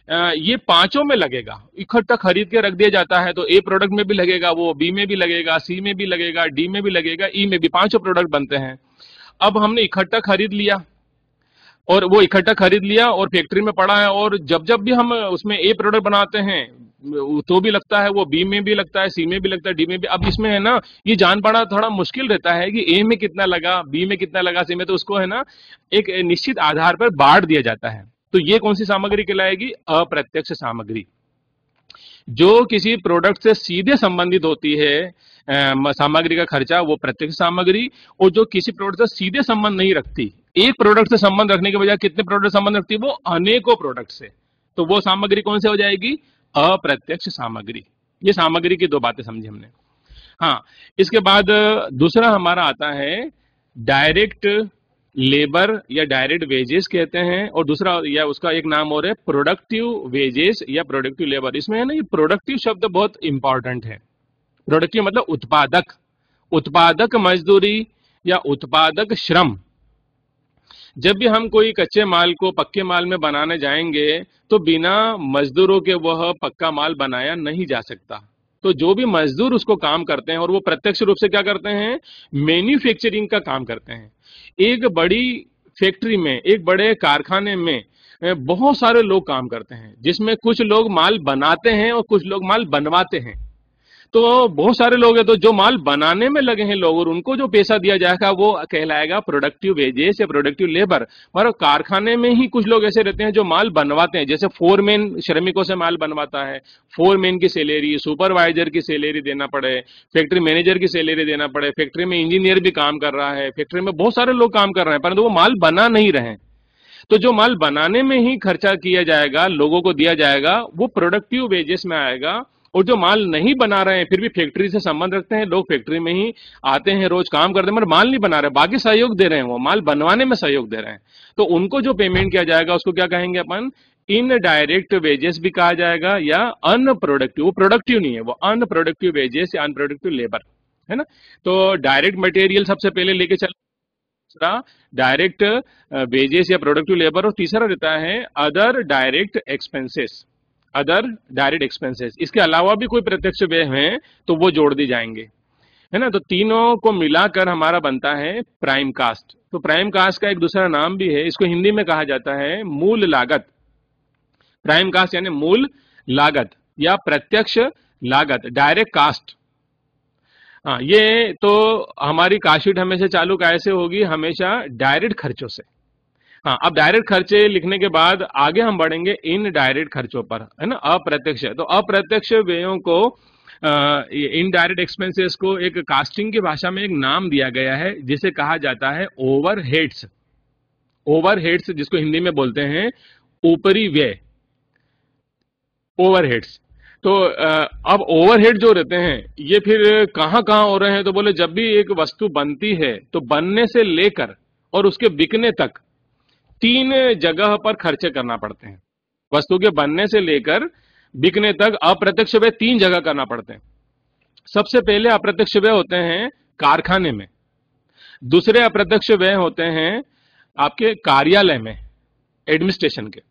ये पांचों में लगेगा, इकट्ठा खरीद के रख दिया जाता है, तो ए प्रोडक्ट में भी लगेगा, वो बी में भी लगेगा, सी में भी लगेगा, डी में भी लगेगा, ई में भी, पांचों प्रोडक्ट बनते हैं। अब हमने इकट्ठा खरीद लिया, और वो इकट्ठा खरीद लिया और फैक्ट्री में पड़ा है, और जब जब भी हम उसमें ए प्रोडक्ट बनाते हैं तो भी लगता है, वो बी में भी लगता है, सी में भी लगता है, डी में भी। अब इसमें है ना, ये जान पाना थोड़ा मुश्किल रहता है कि ए में कितना लगा, बी में कितना लगा, सी में, तो उसको है ना एक निश्चित आधार पर बांट दिया जाता है। तो ये कौन सी सामग्री कहलाएगी, अप्रत्यक्ष सामग्री। जो किसी प्रोडक्ट से सीधे संबंधित होती है सामग्री का खर्चा, वो प्रत्यक्ष सामग्री। और जो किसी प्रोडक्ट से सीधे संबंध नहीं रखती, एक प्रोडक्ट से संबंध रखने के बजाय कितने प्रोडक्ट संबंध रखती है, वो अनेकों प्रोडक्ट से, तो वो सामग्री कौन से हो जाएगी, अप्रत्यक्ष सामग्री। ये सामग्री की दो बातें समझी हमने। हाँ, इसके बाद दूसरा हमारा आता है डायरेक्ट लेबर या डायरेक्ट वेजेस कहते हैं, और दूसरा या उसका एक नाम और है प्रोडक्टिव वेजेस या प्रोडक्टिव लेबर। इसमें है ना, ये प्रोडक्टिव शब्द बहुत इंपॉर्टेंट है। प्रोडक्टिव मतलब उत्पादक, उत्पादक मजदूरी या उत्पादक श्रम। जब भी हम कोई कच्चे माल को पक्के माल में बनाने जाएंगे तो बिना मजदूरों के वह पक्का माल बनाया नहीं जा सकता। तो जो भी मजदूर उसको काम करते हैं और वो प्रत्यक्ष रूप से क्या करते हैं, मैन्युफैक्चरिंग का काम करते हैं। एक बड़ी फैक्ट्री में, एक बड़े कारखाने में बहुत सारे लोग काम करते हैं, जिसमें कुछ लोग माल बनाते हैं और कुछ लोग माल बनवाते हैं। तो बहुत सारे लोग हैं, तो जो माल बनाने में लगे हैं लोग और उनको जो पैसा दिया जाएगा वो कहलाएगा प्रोडक्टिव वेजेस या प्रोडक्टिव लेबर। और कारखाने में ही कुछ लोग ऐसे रहते हैं जो माल बनवाते हैं, जैसे फोरमैन श्रमिकों से माल बनवाता है, फोरमैन की सैलरी, सुपरवाइजर की सैलरी देना पड़े, फैक्ट्री मैनेजर की सैलरी देना पड़े, फैक्ट्री में इंजीनियर भी काम कर रहा है, फैक्ट्री में बहुत सारे लोग काम कर रहे हैं परंतु वो माल बना नहीं रहे हैं। तो जो माल बनाने में ही खर्चा किया जाएगा, लोगों को दिया जाएगा, वो प्रोडक्टिव वेजेस में आएगा। और जो माल नहीं बना रहे हैं, फिर भी फैक्ट्री से संबंध रखते हैं, लोग फैक्ट्री में ही आते हैं, रोज काम करते हैं, मगर माल नहीं बना रहे, बाकी सहयोग दे रहे हैं, वो माल बनवाने में सहयोग दे रहे हैं। तो उनको जो पेमेंट किया जाएगा उसको क्या कहेंगे अपन, इनडायरेक्ट वेजेस भी कहा जाएगा या अनप्रोडक्टिव। वो प्रोडक्टिव नहीं है, वो अनप्रोडक्टिव वेजेस या अनप्रोडक्टिव लेबर है ना। तो डायरेक्ट मटेरियल सबसे पहले लेके चल, दूसरा डायरेक्ट वेजेस या प्रोडक्टिव लेबर, और तीसरा रहता है other direct expenses. Other direct expenses, इसके अलावा भी कोई प्रत्यक्ष व्यय हैं तो वो जोड़ दी जाएंगे, है ना। तो तीनों को मिलाकर हमारा बनता है प्राइम कास्ट। तो प्राइम कास्ट का एक दूसरा नाम भी है, इसको हिंदी में कहा जाता है मूल लागत। प्राइम कास्ट यानी मूल लागत या प्रत्यक्ष लागत, डायरेक्ट कास्ट। हाँ, ये तो हमारी कास्ट शीट हमेशा चालू कैसे होगी, हमेशा डायरेक्ट खर्चों से। हाँ, अब डायरेक्ट खर्चे लिखने के बाद आगे हम बढ़ेंगे इन डायरेक्ट खर्चों पर, है ना, अप्रत्यक्ष। तो अप्रत्यक्ष व्ययों को, इनडायरेक्ट एक्सपेंसेस को एक कास्टिंग की भाषा में एक नाम दिया गया है जिसे कहा जाता है ओवरहेड्स। ओवरहेड्स जिसको हिंदी में बोलते हैं ऊपरी व्यय, ओवरहेड्स। तो अब ओवरहेड जो रहते हैं ये फिर कहां कहां हो रहे हैं, तो बोले जब भी एक वस्तु बनती है तो बनने से लेकर और उसके बिकने तक 3 जगह पर खर्चे करना पड़ते हैं। वस्तु के बनने से लेकर बिकने तक अप्रत्यक्ष व्यय 3 जगह करना पड़ते हैं। सबसे पहले अप्रत्यक्ष व्यय होते हैं कारखाने में, दूसरे अप्रत्यक्ष व्यय होते हैं आपके कार्यालय में, एडमिनिस्ट्रेशन के,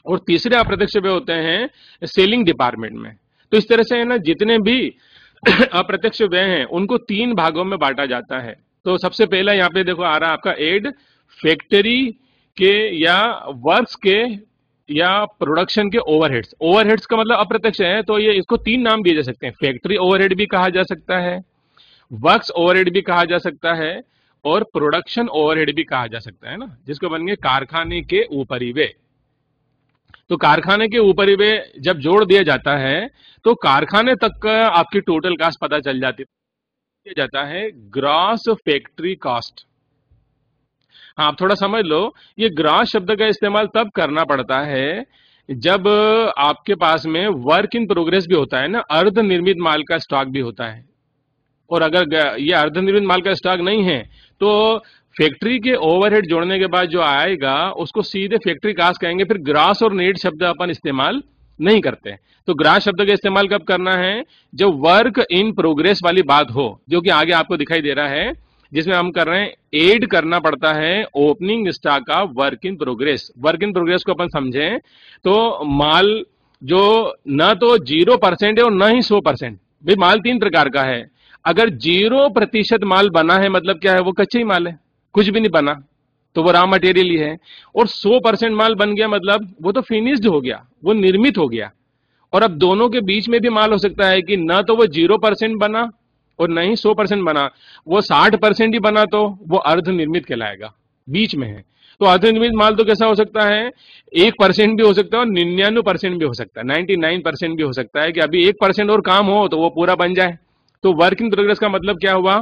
और तीसरे अप्रत्यक्ष व्यय होते हैं सेलिंग डिपार्टमेंट में। तो इस तरह से है ना, जितने भी अप्रत्यक्ष व्यय हैं उनको 3 भागों में बांटा जाता है। तो सबसे पहला यहाँ पे देखो आ रहा है आपका एड, फैक्ट्री के या वर्क्स के या प्रोडक्शन के ओवरहेड्स। ओवरहेड्स का मतलब अप्रत्यक्ष है, तो ये इसको 3 नाम दिए जा सकते हैं। फैक्ट्री ओवरहेड भी कहा जा सकता है, वर्क्स ओवरहेड भी कहा जा सकता है, और प्रोडक्शन ओवरहेड भी कहा जा सकता है ना, जिसको बन गए कारखाने के ऊपरी व्यय। तो कारखाने के ऊपरी व्यय जब जोड़ दिया जाता है तो कारखाने तक का आपकी टोटल कास्ट पता चल जाती है, जाता है ग्रॉस फैक्ट्री कास्ट। हाँ, आप थोड़ा समझ लो, ये ग्रॉस शब्द का इस्तेमाल तब करना पड़ता है जब आपके पास में वर्क इन प्रोग्रेस भी होता है ना, अर्ध निर्मित माल का स्टॉक भी होता है। और अगर ये अर्ध निर्मित माल का स्टॉक नहीं है तो फैक्ट्री के ओवरहेड जोड़ने के बाद जो आएगा उसको सीधे फैक्ट्री कास्ट कहेंगे। फिर ग्रास और नेट शब्द अपन इस्तेमाल नहीं करते। तो ग्रास शब्द का इस्तेमाल कब करना है, जब वर्क इन प्रोग्रेस वाली बात हो, जो कि आगे आपको दिखाई दे रहा है, जिसमें हम कर रहे हैं एड करना पड़ता है ओपनिंग स्टॉक का work in progress. Work in progress को अपन समझें तो माल जो न तो 0% है और न ही 100%। भाई माल 3 प्रकार का है। अगर 0% माल बना है मतलब क्या है, वो कच्चे ही माल है, कुछ भी नहीं बना, तो वो रॉ मटेरियल ही है। और 100% माल बन गया मतलब वो तो फिनिश्ड हो गया, वो निर्मित हो गया। और अब दोनों के बीच में भी माल हो सकता है कि न तो वो 0% बना और न ही 100% बना, वो 60% ही बना, तो वो अर्ध निर्मित कहलाएगा, बीच में है। तो अर्ध निर्मित माल तो कैसा हो सकता है, 1% भी हो सकता है और 99% भी हो सकता है, 99% भी हो सकता है कि अभी 1% और काम हो तो वो पूरा बन जाए। तो वर्क इन प्रोग्रेस का मतलब क्या हुआ,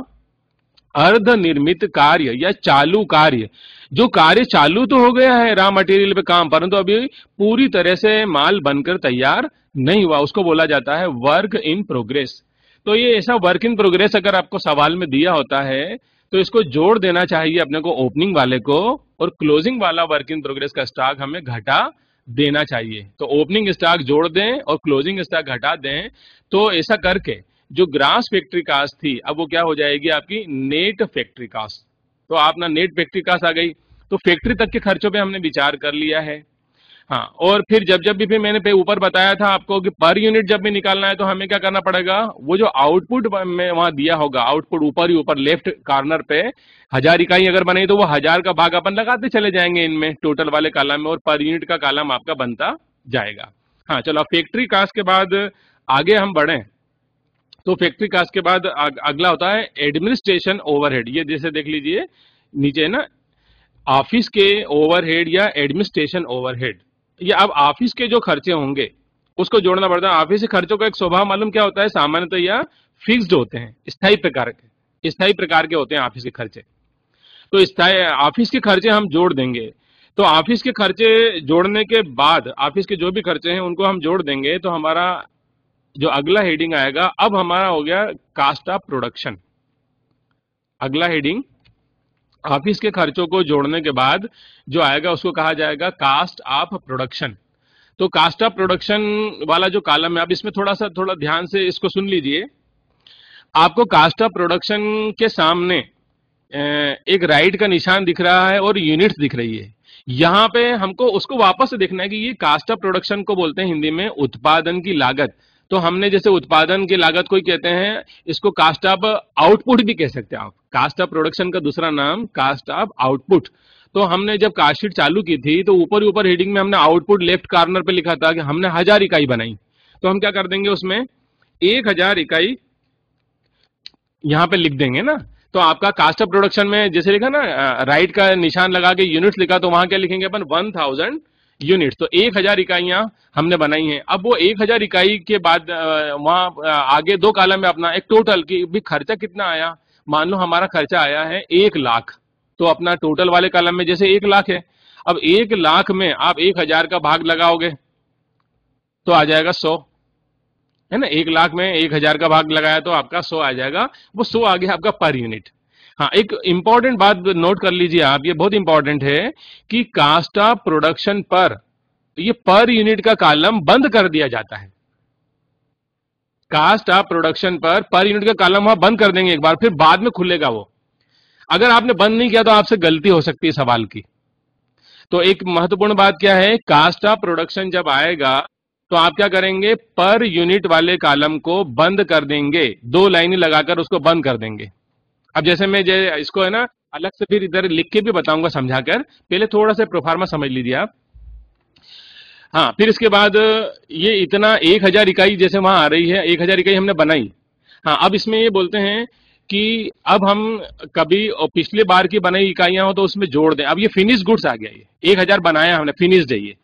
अर्ध निर्मित कार्य या चालू कार्य। जो कार्य चालू तो हो गया है रॉ मटेरियल पे काम, परंतु अभी पूरी तरह से माल बनकर तैयार नहीं हुआ, उसको बोला जाता है वर्क इन प्रोग्रेस। तो ये ऐसा वर्क इन प्रोग्रेस अगर आपको सवाल में दिया होता है तो इसको जोड़ देना चाहिए अपने को ओपनिंग वाले को, और क्लोजिंग वाला वर्क इन प्रोग्रेस का स्टॉक हमें घटा देना चाहिए। तो ओपनिंग स्टॉक जोड़ दें और क्लोजिंग स्टॉक घटा दें, तो ऐसा करके जो ग्रास फैक्ट्री कास्ट थी अब वो क्या हो जाएगी आपकी नेट फैक्ट्री कास्ट। तो आप ना नेट फैक्ट्री कास्ट आ गई। तो फैक्ट्री तक के खर्चों पे हमने विचार कर लिया है। हाँ, और फिर जब जब भी फिर मैंने पे ऊपर बताया था आपको कि पर यूनिट जब भी निकालना है तो हमें क्या करना पड़ेगा, वो जो आउटपुट में वहां दिया होगा, आउटपुट ऊपर ही ऊपर लेफ्ट कॉर्नर पे 1000 इकाई अगर बनी तो वो 1000 का भाग अपन लगाते चले जाएंगे इनमें टोटल वाले कॉलम में, और पर यूनिट का कॉलम आपका बनता जाएगा। हाँ चलो, फैक्ट्री कास्ट के बाद आगे हम बढ़े तो फैक्ट्री कास्ट के बाद अगला होता है एडमिनिस्ट्रेशन ओवरहेड। ये जैसे देख लीजिए नीचे है ना, ऑफिस के ओवरहेड या एडमिनिस्ट्रेशन ओवरहेड। ये अब ऑफिस के जो खर्चे होंगे उसको जोड़ना पड़ता है। ऑफिस के खर्चों का एक स्वभाव मालूम क्या होता है, सामान्यतः या फिक्स्ड होते हैं, स्थायी प्रकार के होते हैं ऑफिस के खर्चे। तो स्थायी ऑफिस के खर्चे हम जोड़ देंगे, तो ऑफिस के खर्चे जोड़ने के बाद ऑफिस के जो भी खर्चे हैं उनको हम जोड़ देंगे तो हमारा जो अगला हेडिंग आएगा, अब हमारा हो गया कास्ट ऑफ प्रोडक्शन। अगला हेडिंग ऑफिस के खर्चों को जोड़ने के बाद जो आएगा उसको कहा जाएगा कास्ट ऑफ प्रोडक्शन। तो कास्ट ऑफ प्रोडक्शन वाला जो कॉलम है, अब इसमें थोड़ा ध्यान से इसको सुन लीजिए। आपको कास्ट ऑफ प्रोडक्शन के सामने एक राइट का निशान दिख रहा है और यूनिट्स दिख रही है। यहां पे हमको उसको वापस से देखना है कि ये कास्ट ऑफ प्रोडक्शन को बोलते हैं हिंदी में उत्पादन की लागत। तो हमने जैसे उत्पादन की लागत को ही कहते हैं, इसको कास्ट ऑफ आउटपुट भी कह सकते हैं आप। कास्ट ऑफ प्रोडक्शन का दूसरा नाम कास्ट ऑफ आउटपुट। तो हमने जब कास्ट शीट चालू की थी तो ऊपर ऊपर हेडिंग में हमने आउटपुट लेफ्ट कॉर्नर पे लिखा था कि हमने 1000 इकाई बनाई, तो हम क्या कर देंगे उसमें 1000 इकाई यहां पे लिख देंगे ना। तो आपका कास्ट ऑफ प्रोडक्शन में जैसे लिखा ना, राइट का निशान लगा के यूनिट्स लिखा, तो वहां क्या लिखेंगे अपन 1000 यूनिट्स। तो 1000 इकाइयां हमने बनाई हैं। अब वो 1000 इकाई के बाद वहां आगे दो कॉलम में अपना एक टोटल की भी खर्चा कितना आया। मान लो हमारा खर्चा आया है 1 लाख, तो अपना टोटल वाले कॉलम में जैसे 1 लाख है, अब 1 लाख में आप 1000 का भाग लगाओगे तो आ जाएगा 100, है ना। 1 लाख में 1000 का भाग लगाया तो आपका 100 आ जाएगा। वो 100 आ गया आपका पर यूनिट। हाँ, एक इंपॉर्टेंट बात नोट कर लीजिए आप, ये बहुत इंपॉर्टेंट है कि कास्ट ऑफ प्रोडक्शन पर ये पर यूनिट का कॉलम बंद कर दिया जाता है। Cost of production per unit का कॉलम वहां बंद कर देंगे एक बार, फिर बाद में खुलेगा वो। अगर आपने बंद नहीं किया तो आपसे गलती हो सकती है सवाल की। तो एक महत्वपूर्ण बात क्या है, कास्ट ऑफ प्रोडक्शन जब आएगा तो आप क्या करेंगे, पर यूनिट वाले कॉलम को बंद कर देंगे, 2 लाइनें लगाकर उसको बंद कर देंगे। अब जैसे मैं इसको है ना अलग से फिर इधर लिख के भी बताऊंगा समझाकर, पहले थोड़ा सा प्रोफार्मा समझ लीजिए आप। हाँ, फिर इसके बाद ये इतना 1000 इकाई जैसे वहां आ रही है, 1000 इकाई हमने बनाई। हाँ, अब इसमें ये बोलते हैं कि अब हम कभी पिछले बार की बनाई इकाइयां हो तो उसमें जोड़ दें। अब ये फिनिश गुड्स आ गया, ये 1000 बनाया हमने, फिनिश्ड है ये।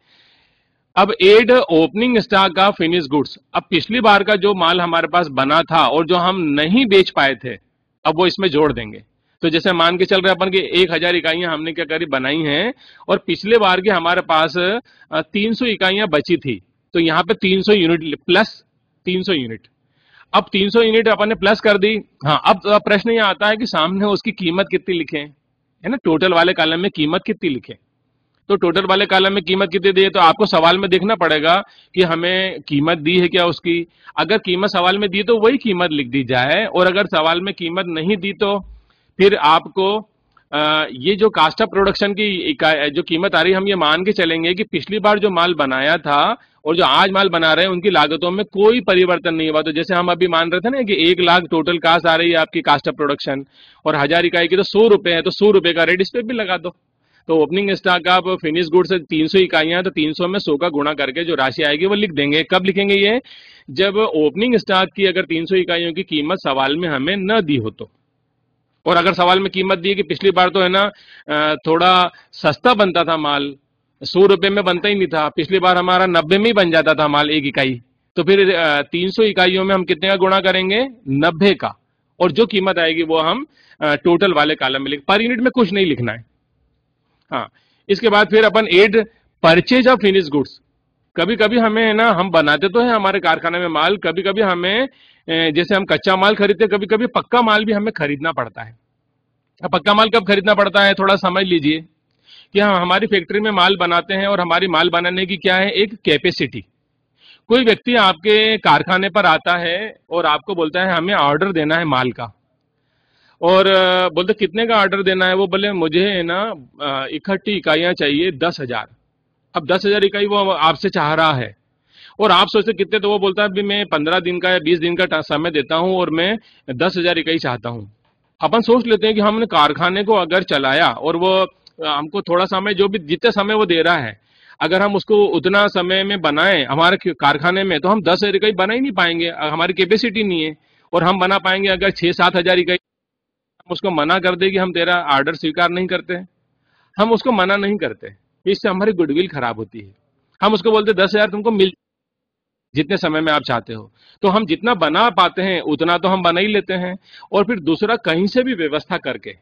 अब एड ओपनिंग स्टॉक का फिनिश गुड्स, अब पिछली बार का जो माल हमारे पास बना था और जो हम नहीं बेच पाए थे, अब वो इसमें जोड़ देंगे। तो जैसे मान के चल रहे अपन कि 1000 इकाइयां हमने क्या करी, बनाई हैं, और पिछले बार के हमारे पास 300 इकाइयां बची थी, तो यहाँ पे 300 यूनिट प्लस 300 यूनिट। अब 300 यूनिट अपन ने प्लस कर दी। हाँ, अब प्रश्न यह आता है कि सामने उसकी कीमत कितनी लिखें, है ना, टोटल वाले कॉलम में कीमत कितनी लिखें। तो टोटल वाले कॉलम में कीमत कितनी दी है, तो आपको सवाल में देखना पड़ेगा कि हमें कीमत दी है क्या उसकी। अगर कीमत सवाल में दी तो वही कीमत लिख दी जाए, और अगर सवाल में कीमत नहीं दी तो फिर आपको ये जो कास्ट ऑफ प्रोडक्शन की जो कीमत आ रही है, हम ये मान के चलेंगे कि पिछली बार जो माल बनाया था और जो आज माल बना रहे हैं उनकी लागतों में कोई परिवर्तन नहीं हुआ। तो जैसे हम अभी मान रहे थे ना कि 1 लाख टोटल कास्ट आ रही है आपकी कास्ट ऑफ प्रोडक्शन, और 1000 इकाई की तो 100 रुपए है, तो 100 रुपए का रेट इस पे भी लगा दो। तो ओपनिंग स्टॉक आप फिनिश गुड्स 300 इकाइयां, तो 300 में 100 का गुणा करके जो राशि आएगी वो लिख देंगे। कब लिखेंगे ये, जब ओपनिंग स्टॉक की अगर 300 इकाइयों की कीमत सवाल में हमें न दी हो तो। और अगर सवाल में कीमत दी कि पिछली बार तो है ना थोड़ा सस्ता बनता था माल, 100 रुपए में बनता ही नहीं था, पिछली बार हमारा 90 में ही बन जाता था माल 1 इकाई, तो फिर 300 इकाइयों में हम कितने का गुणा करेंगे, 90 का, और जो कीमत आएगी वो हम टोटल वाले कॉलम में लिख, पर यूनिट में कुछ नहीं लिखना है। हाँ, इसके बाद फिर अपन add purchase of finish goods. कभी कभी हमें है ना, हम बनाते तो है हमारे कारखाने में माल, कभी कभी हमें जैसे हम कच्चा माल खरीदते हैं, कभी कभी पक्का माल भी हमें खरीदना पड़ता है। अब पक्का माल कब खरीदना पड़ता है, थोड़ा समझ लीजिए कि हम हमारी फैक्ट्री में माल बनाते हैं और हमारी माल बनाने की क्या है, एक कैपेसिटी। कोई व्यक्ति आपके कारखाने पर आता है और आपको बोलता है हमें ऑर्डर देना है माल का, और बोलते कितने का ऑर्डर देना है, वो बोले मुझे है ना इकट्ठी इकाइयां चाहिए 10,000। अब 10,000 इकाई वो आपसे चाह रहा है और आप सोचते कितने, तो वो बोलता है अभी मैं 15 दिन का या 20 दिन का समय देता हूं और मैं 10,000 इकाई चाहता हूं। अपन सोच लेते हैं कि हमने कारखाने को अगर चलाया और वो हमको थोड़ा समय, जो भी जितने समय वो दे रहा है, अगर हम उसको उतना समय में बनाएं हमारे कारखाने में, तो हम 10,000 इकाई बना ही नहीं पाएंगे, हमारी कैपेसिटी नहीं है। और हम बना पाएंगे अगर 6-7 हजार इकाई। हम उसको मना कर दे कि हम तेरा ऑर्डर स्वीकार नहीं करते, हम उसको मना नहीं करते, इससे हमारी गुडविल खराब होती है। हम उसको बोलते 10,000 तुमको मिल जितने समय में आप चाहते हो, तो हम जितना बना पाते हैं उतना तो हम बना ही लेते हैं। और फिर दूसरा, कहीं से भी व्यवस्था करके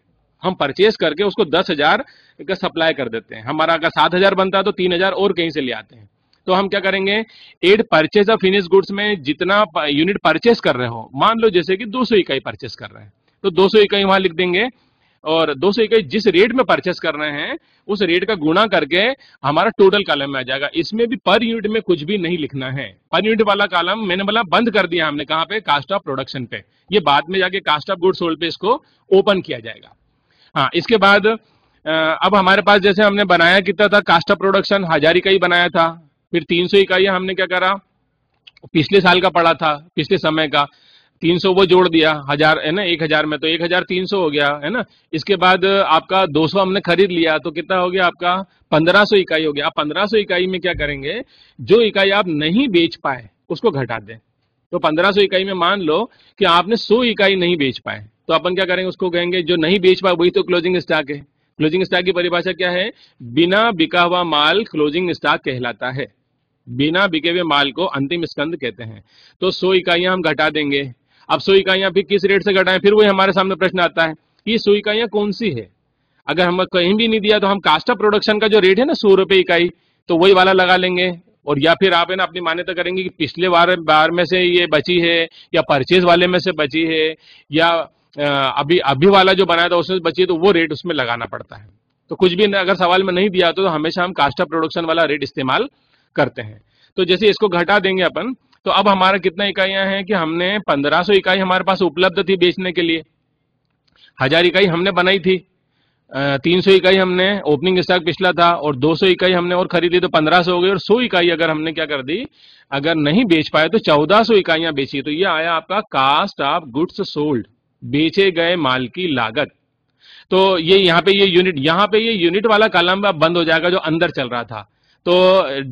हम परचेज करके उसको 10,000 का सप्लाई कर देते हैं। हमारा अगर 7,000 बनता है तो 3,000 और कहीं से ले आते हैं। तो हम क्या करेंगे, add purchase of finish goods में जितना यूनिट परचेस कर रहे हो, मान लो जैसे कि 200 इकाई परचेस कर रहे हैं, तो 200 इकाई वहां लिख देंगे। और 200 इकाई जिस रेट में परचेस कर रहे हैं उस रेट का गुणा करके हमारा टोटल कॉलम में आ जाएगा। इसमें भी पर यूनिट में कुछ भी नहीं लिखना है। पर यूनिट वाला कॉलम मैंने बोला बंद कर दिया हमने, कहां पे, कास्ट ऑफ प्रोडक्शन पे। ये बाद में जाके कास्ट ऑफ गुड्स सोल्ड पे इसको ओपन किया जाएगा। हाँ, इसके बाद अब हमारे पास जैसे हमने बनाया कितना था, कास्ट ऑफ प्रोडक्शन 1,000 इकाई बनाया था। फिर 300 इकाई हमने क्या करा, पिछले साल का पड़ा था, पिछले समय का 300 वो जोड़ दिया, 1,000 है ना, 1,000 में तो 1,300 हो गया है ना। इसके बाद आपका 200 हमने खरीद लिया, तो कितना हो गया आपका, 1,500 इकाई हो गया। आप 1,500 इकाई में क्या करेंगे, जो इकाई आप नहीं बेच पाए उसको घटा दें। तो 1,500 इकाई में मान लो कि आपने 100 इकाई नहीं बेच पाए, तो अपन क्या करेंगे, उसको कहेंगे जो नहीं बेच पाए वही तो क्लोजिंग स्टॉक है। क्लोजिंग स्टॉक की परिभाषा क्या है, बिना बिका हुआ माल क्लोजिंग स्टॉक कहलाता है। बिना बिके हुए माल को अंतिम स्कंद कहते हैं। तो 100 इकाइयां हम घटा देंगे। अब 100 इकाइयां फिर किस रेट से घटाएं, फिर वही हमारे सामने प्रश्न आता है कि ये 100 इकाइयां कौन सी है। अगर हम कहीं भी नहीं दिया तो हम कास्ट ऑफ प्रोडक्शन का जो रेट है ना, 100 रुपए इकाई, तो वही वाला लगा लेंगे। और या फिर आप है ना अपनी मान्यता करेंगे कि पिछले बार में से ये बची है, या परचेज वाले में से बची है, या अभी अभी वाला जो बनाया था उसमें बची है, तो वो रेट उसमें लगाना पड़ता है। तो कुछ भी अगर सवाल में नहीं दिया तो हमेशा हम कास्ट ऑफ प्रोडक्शन वाला रेट इस्तेमाल करते हैं। तो जैसे इसको घटा देंगे अपन, तो अब हमारा कितना इकाइयां हैं कि हमने 1,500 इकाई हमारे पास उपलब्ध थी बेचने के लिए, 1,000 इकाई हमने बनाई थी, 300 इकाई हमने ओपनिंग स्टॉक पिछला था, और 200 इकाई हमने और खरीदी, तो 1,500 हो गई। और 100 इकाई अगर हमने क्या कर दी, अगर नहीं बेच पाए तो 1,400 इकाइयां बेची, तो ये आया आपका कास्ट ऑफ गुड्स सोल्ड, बेचे गए माल की लागत। तो ये यहाँ पे ये यूनिट वाला कॉलम अब बंद हो जाएगा जो अंदर चल रहा था। तो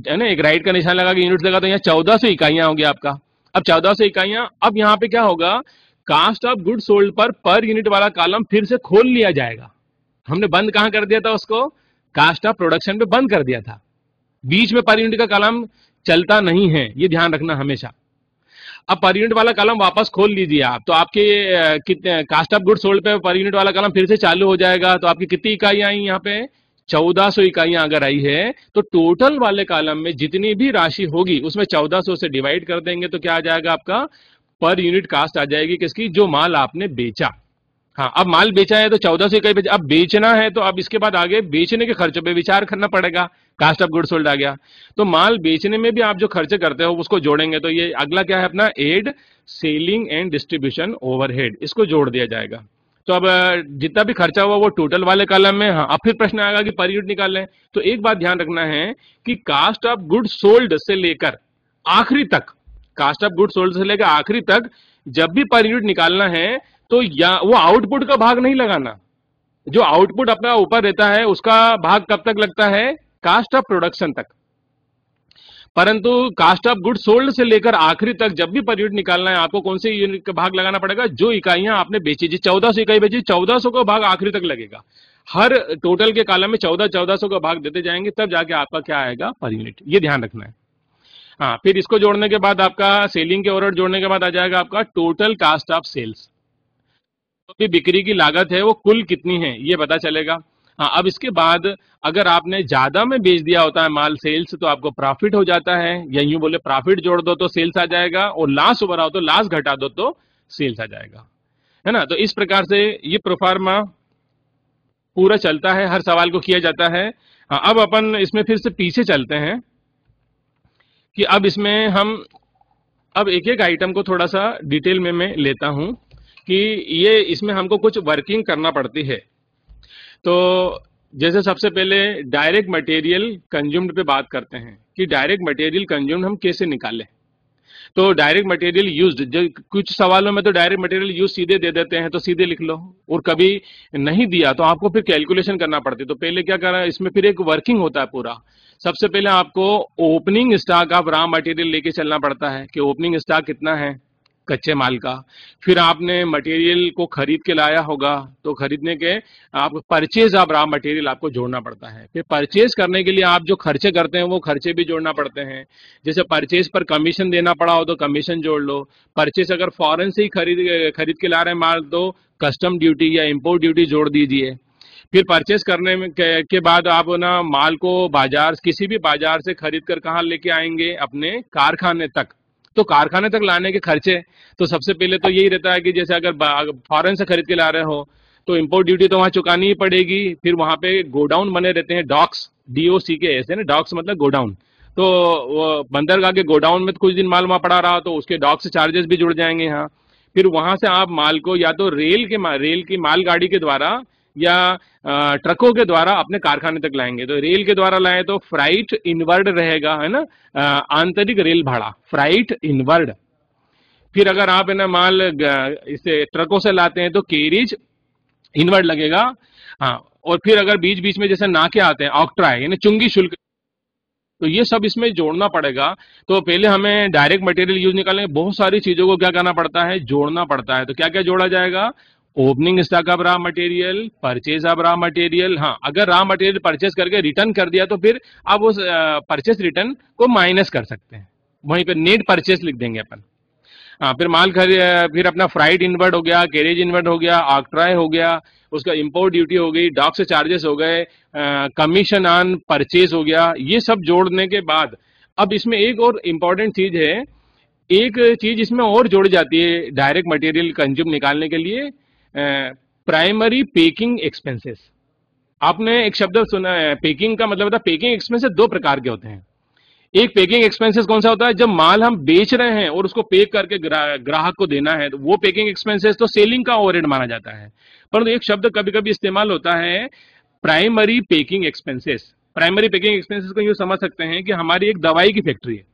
है ना, एक राइट का निशान लगा के यूनिट लगा, तो यहाँ 1,400 इकाइयां होंगी आपका। अब 1,400 इकाइयां, अब यहाँ पे क्या होगा, cost of good sold per unit वाला कॉलम फिर से खोल लिया जाएगा। हमने बंद कहां कर दिया था उसको, कास्ट ऑफ प्रोडक्शन पे बंद कर दिया था। बीच में पर यूनिट का कॉलम चलता नहीं है, ये ध्यान रखना हमेशा। अब पर यूनिट वाला कॉलम वापस खोल लीजिए आप, तो आपके कितने कास्ट ऑफ गुड सोल्ड पे पर यूनिट वाला कॉलम फिर से चालू हो जाएगा। तो आपकी कितनी इकाइयां आई यहाँ पे, 1,400 इकाइयां अगर आई है, तो टोटल वाले कॉलम में जितनी भी राशि होगी उसमें 1,400 से डिवाइड कर देंगे, तो क्या आ जाएगा आपका, पर यूनिट कास्ट आ जाएगी किसकी, जो माल आपने बेचा। हाँ, अब माल बेचा है तो 1,400 इकाई बेचा, अब बेचना है तो अब इसके बाद आगे बेचने के खर्चों पे विचार करना पड़ेगा। कास्ट ऑफ गुड सोल्ड आ गया, तो माल बेचने में भी आप जो खर्चे करते हो उसको जोड़ेंगे। तो ये अगला क्या है अपना, add selling and distribution overhead, इसको जोड़ दिया जाएगा। तो अब जितना भी खर्चा हुआ वो टोटल वाले कॉलम में। हाँ, अब फिर प्रश्न आएगा कि पर यूनिट निकाल लें। तो एक बात ध्यान रखना है कि कास्ट ऑफ गुड सोल्ड से लेकर आखिरी तक, कास्ट ऑफ गुड सोल्ड से लेकर आखिरी तक जब भी पर यूनिट निकालना है, तो या वो आउटपुट का भाग नहीं लगाना। जो आउटपुट अपना ऊपर रहता है उसका भाग कब तक लगता है, कास्ट ऑफ प्रोडक्शन तक। परंतु कास्ट ऑफ गुड सोल्ड से लेकर आखिरी तक जब भी पर यूनिट निकालना है, आपको कौन से यूनिट का भाग लगाना पड़ेगा, जो इकाइयां आपने बेची। जी 1,400 इकाई बेची, 1,400 का भाग आखिरी तक लगेगा। हर टोटल के कॉलम में 1,400 का भाग देते जाएंगे, तब जाके आपका क्या आएगा, पर यूनिट। ये ध्यान रखना है। हाँ, फिर इसको जोड़ने के बाद आपका सेलिंग के ओवरहेड जोड़ने के बाद आ जाएगा आपका टोटल कास्ट ऑफ सेल्स। तो भी बिक्री की लागत है वो कुल कितनी है ये पता चलेगा। हाँ, अब इसके बाद अगर आपने ज्यादा में बेच दिया होता है माल, सेल्स, तो आपको प्रॉफिट हो जाता है, या यूं बोले प्रॉफिट जोड़ दो तो सेल्स आ जाएगा, और लॉस हो रहा हो तो लॉस घटा दो तो सेल्स आ जाएगा, है ना। तो इस प्रकार से ये प्रोफार्मा पूरा चलता है, हर सवाल को किया जाता है। हाँ, अब अपन इसमें फिर से पीछे चलते हैं कि अब इसमें हम अब एक एक आइटम को थोड़ा सा डिटेल में मैं लेता हूं कि ये इसमें हमको कुछ वर्किंग करना पड़ती है। तो जैसे सबसे पहले डायरेक्ट मटेरियल कंज्यूम्ड पे बात करते हैं कि डायरेक्ट मटेरियल कंज्यूम्ड हम कैसे निकालें। तो डायरेक्ट मटेरियल यूज्ड, जो कुछ सवालों में तो डायरेक्ट मटेरियल यूज सीधे दे देते हैं तो सीधे लिख लो, और कभी नहीं दिया तो आपको फिर कैलकुलेशन करना पड़ती है। तो पहले क्या करना है, इसमें फिर एक वर्किंग होता है पूरा। सबसे पहले आपको opening stock of raw material लेके चलना पड़ता है कि ओपनिंग स्टॉक कितना है कच्चे माल का। फिर आपने मटेरियल को खरीद के लाया होगा, तो खरीदने के आप परचेज ऑफ रॉ मटेरियल आपको जोड़ना पड़ता है। फिर परचेज करने के लिए आप जो खर्चे करते हैं वो खर्चे भी जोड़ना पड़ते हैं। जैसे परचेज पर कमीशन देना पड़ा हो तो कमीशन जोड़ लो। परचेज अगर फॉरेन से ही खरीद के ला रहे हैं माल तो कस्टम ड्यूटी या इंपोर्ट ड्यूटी जोड़ दीजिए। फिर परचेस करने में के बाद आप ना माल को बाजार, किसी भी बाजार से खरीद कर कहाँ लेके आएंगे, अपने कारखाने तक। तो कारखाने तक लाने के खर्चे, तो सबसे पहले तो यही रहता है कि जैसे अगर फॉरेन से खरीद के ला रहे हो तो इंपोर्ट ड्यूटी तो वहां चुकानी ही पड़ेगी। फिर वहां पे गोडाउन बने रहते हैं, डॉक्स, DOCK ना, डॉक्स मतलब गोडाउन। तो वो बंदरगाह के गोडाउन में तो कुछ दिन माल वहां पड़ा रहा तो उसके डॉक्स चार्जेस भी जुड़ जाएंगे यहाँ। फिर वहां से आप माल को या तो रेल की मालगाड़ी के द्वारा या ट्रकों के द्वारा अपने कारखाने तक लाएंगे। तो रेल के द्वारा लाए तो फ्राइट इनवर्ड रहेगा, है ना, आंतरिक रेल भाड़ा, फ्राइट इनवर्ड। फिर अगर आप है ना माल इसे ट्रकों से लाते हैं तो कैरिज इनवर्ड लगेगा। हाँ, और फिर अगर बीच बीच में जैसे नाके आते हैं, ऑक्ट्राय यानी चुंगी शुल्क, तो ये सब इसमें जोड़ना पड़ेगा। तो पहले हमें डायरेक्ट मटेरियल यूज निकालने बहुत सारी चीजों को क्या करना पड़ता है, जोड़ना पड़ता है। तो क्या क्या जोड़ा जाएगा, opening stock of raw material, purchase of raw material. हाँ, अगर रॉ मटेरियल परचेज करके रिटर्न कर दिया तो फिर आप उस परचेज रिटर्न को माइनस कर सकते हैं, वहीं पे नेट परचेज लिख देंगे अपन। हाँ, फिर अपना फ्राइट इनवर्ड हो गया, कैरेज इनवर्ड हो गया, ऑक्ट्राय हो गया, उसका इंपोर्ट ड्यूटी हो गई, डॉक से चार्जेस हो गए, कमीशन ऑन परचेज हो गया। ये सब जोड़ने के बाद अब इसमें एक और इंपॉर्टेंट चीज है, एक चीज इसमें और जोड़ी जाती है डायरेक्ट मटेरियल कंज्यूम निकालने के लिए, प्राइमरी पेकिंग एक्सपेंसेस। आपने एक शब्द सुना है पेकिंग का, मतलब होता है पेकिंग एक्सपेंसेस दो प्रकार के होते हैं। एक पेकिंग एक्सपेंसेस कौन सा होता है, जब माल हम बेच रहे हैं और उसको पैक करके ग्राहक को देना है, तो वो पेकिंग एक्सपेंसेस तो सेलिंग का ओवरहेड माना जाता है। परंतु एक शब्द कभी कभी इस्तेमाल होता है primary packing expenses. Primary packing expenses को यूं समझ सकते हैं कि हमारी एक दवाई की फैक्ट्री है।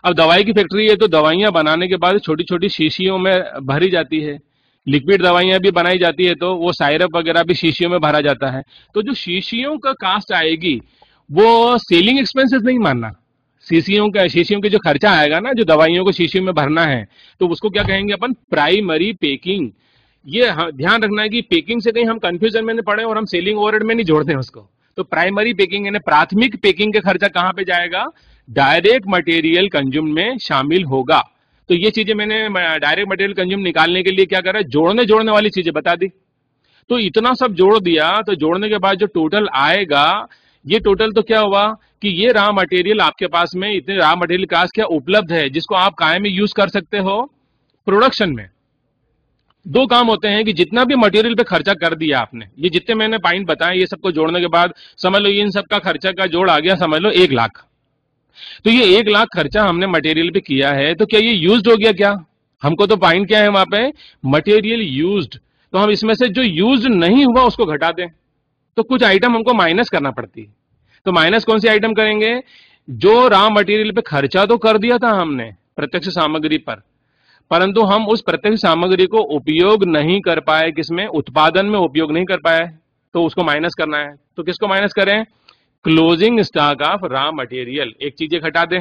अब दवाई की फैक्ट्री है तो दवाइयां बनाने के बाद छोटी छोटी शीशियों में भरी जाती है, लिक्विड दवाइयां भी बनाई जाती है तो वो सायरप वगैरह भी शीशियों में भरा जाता है। तो जो शीशियों का कास्ट आएगी वो सेलिंग एक्सपेंसेस नहीं मानना। शीशियों के जो खर्चा आएगा ना, जो दवाइयों को शीशियों में भरना है, तो उसको क्या कहेंगे अपन, प्राइमरी पेकिंग। ये ध्यान रखना है कि पेकिंग से कहीं हम कंफ्यूजन में नहीं पड़े और हम सेलिंग ओवरहेड में नहीं जोड़ते हैं उसको। तो प्राइमरी पेकिंग यानी प्राथमिक पेकिंग का खर्चा कहां पे जाएगा, डायरेक्ट मटेरियल कंज्यूम में शामिल होगा। तो ये चीजें मैंने डायरेक्ट मटेरियल कंज्यूम निकालने के लिए क्या करा, जोड़ने वाली चीजें बता दी। तो इतना सब जोड़ दिया, तो जोड़ने के बाद जो टोटल आएगा, ये टोटल तो क्या हुआ कि ये रॉ मटेरियल आपके पास में इतने रॉ मटेरियल कास्ट क्या उपलब्ध है जिसको आप कायम में यूज कर सकते हो प्रोडक्शन में। दो काम होते हैं कि जितना भी मटेरियल पे खर्चा कर दिया आपने, ये जितने मैंने पॉइंट बताए, ये सबको जोड़ने के बाद समझ लो इन सबका खर्चा का जोड़ आ गया, समझ लो 1 लाख। तो ये 1 लाख खर्चा हमने मटेरियल पे किया है, तो क्या ये यूज्ड हो गया क्या, हमको तो पॉइंट क्या है वहां पे, मटेरियल यूज्ड। तो हम इसमें से जो यूज्ड नहीं हुआ उसको घटा दें, तो कुछ आइटम हमको माइनस करना पड़ती है। तो माइनस कौन सी आइटम करेंगे, जो रॉ मटेरियल पे खर्चा तो कर दिया था हमने प्रत्यक्ष सामग्री पर, परंतु हम उस प्रत्यक्ष सामग्री को उपयोग नहीं कर पाए, किसमें, उत्पादन में उपयोग नहीं कर पाए, तो उसको माइनस करना है। तो किसको माइनस करें, closing stock of raw material, एक चीज घटा दें।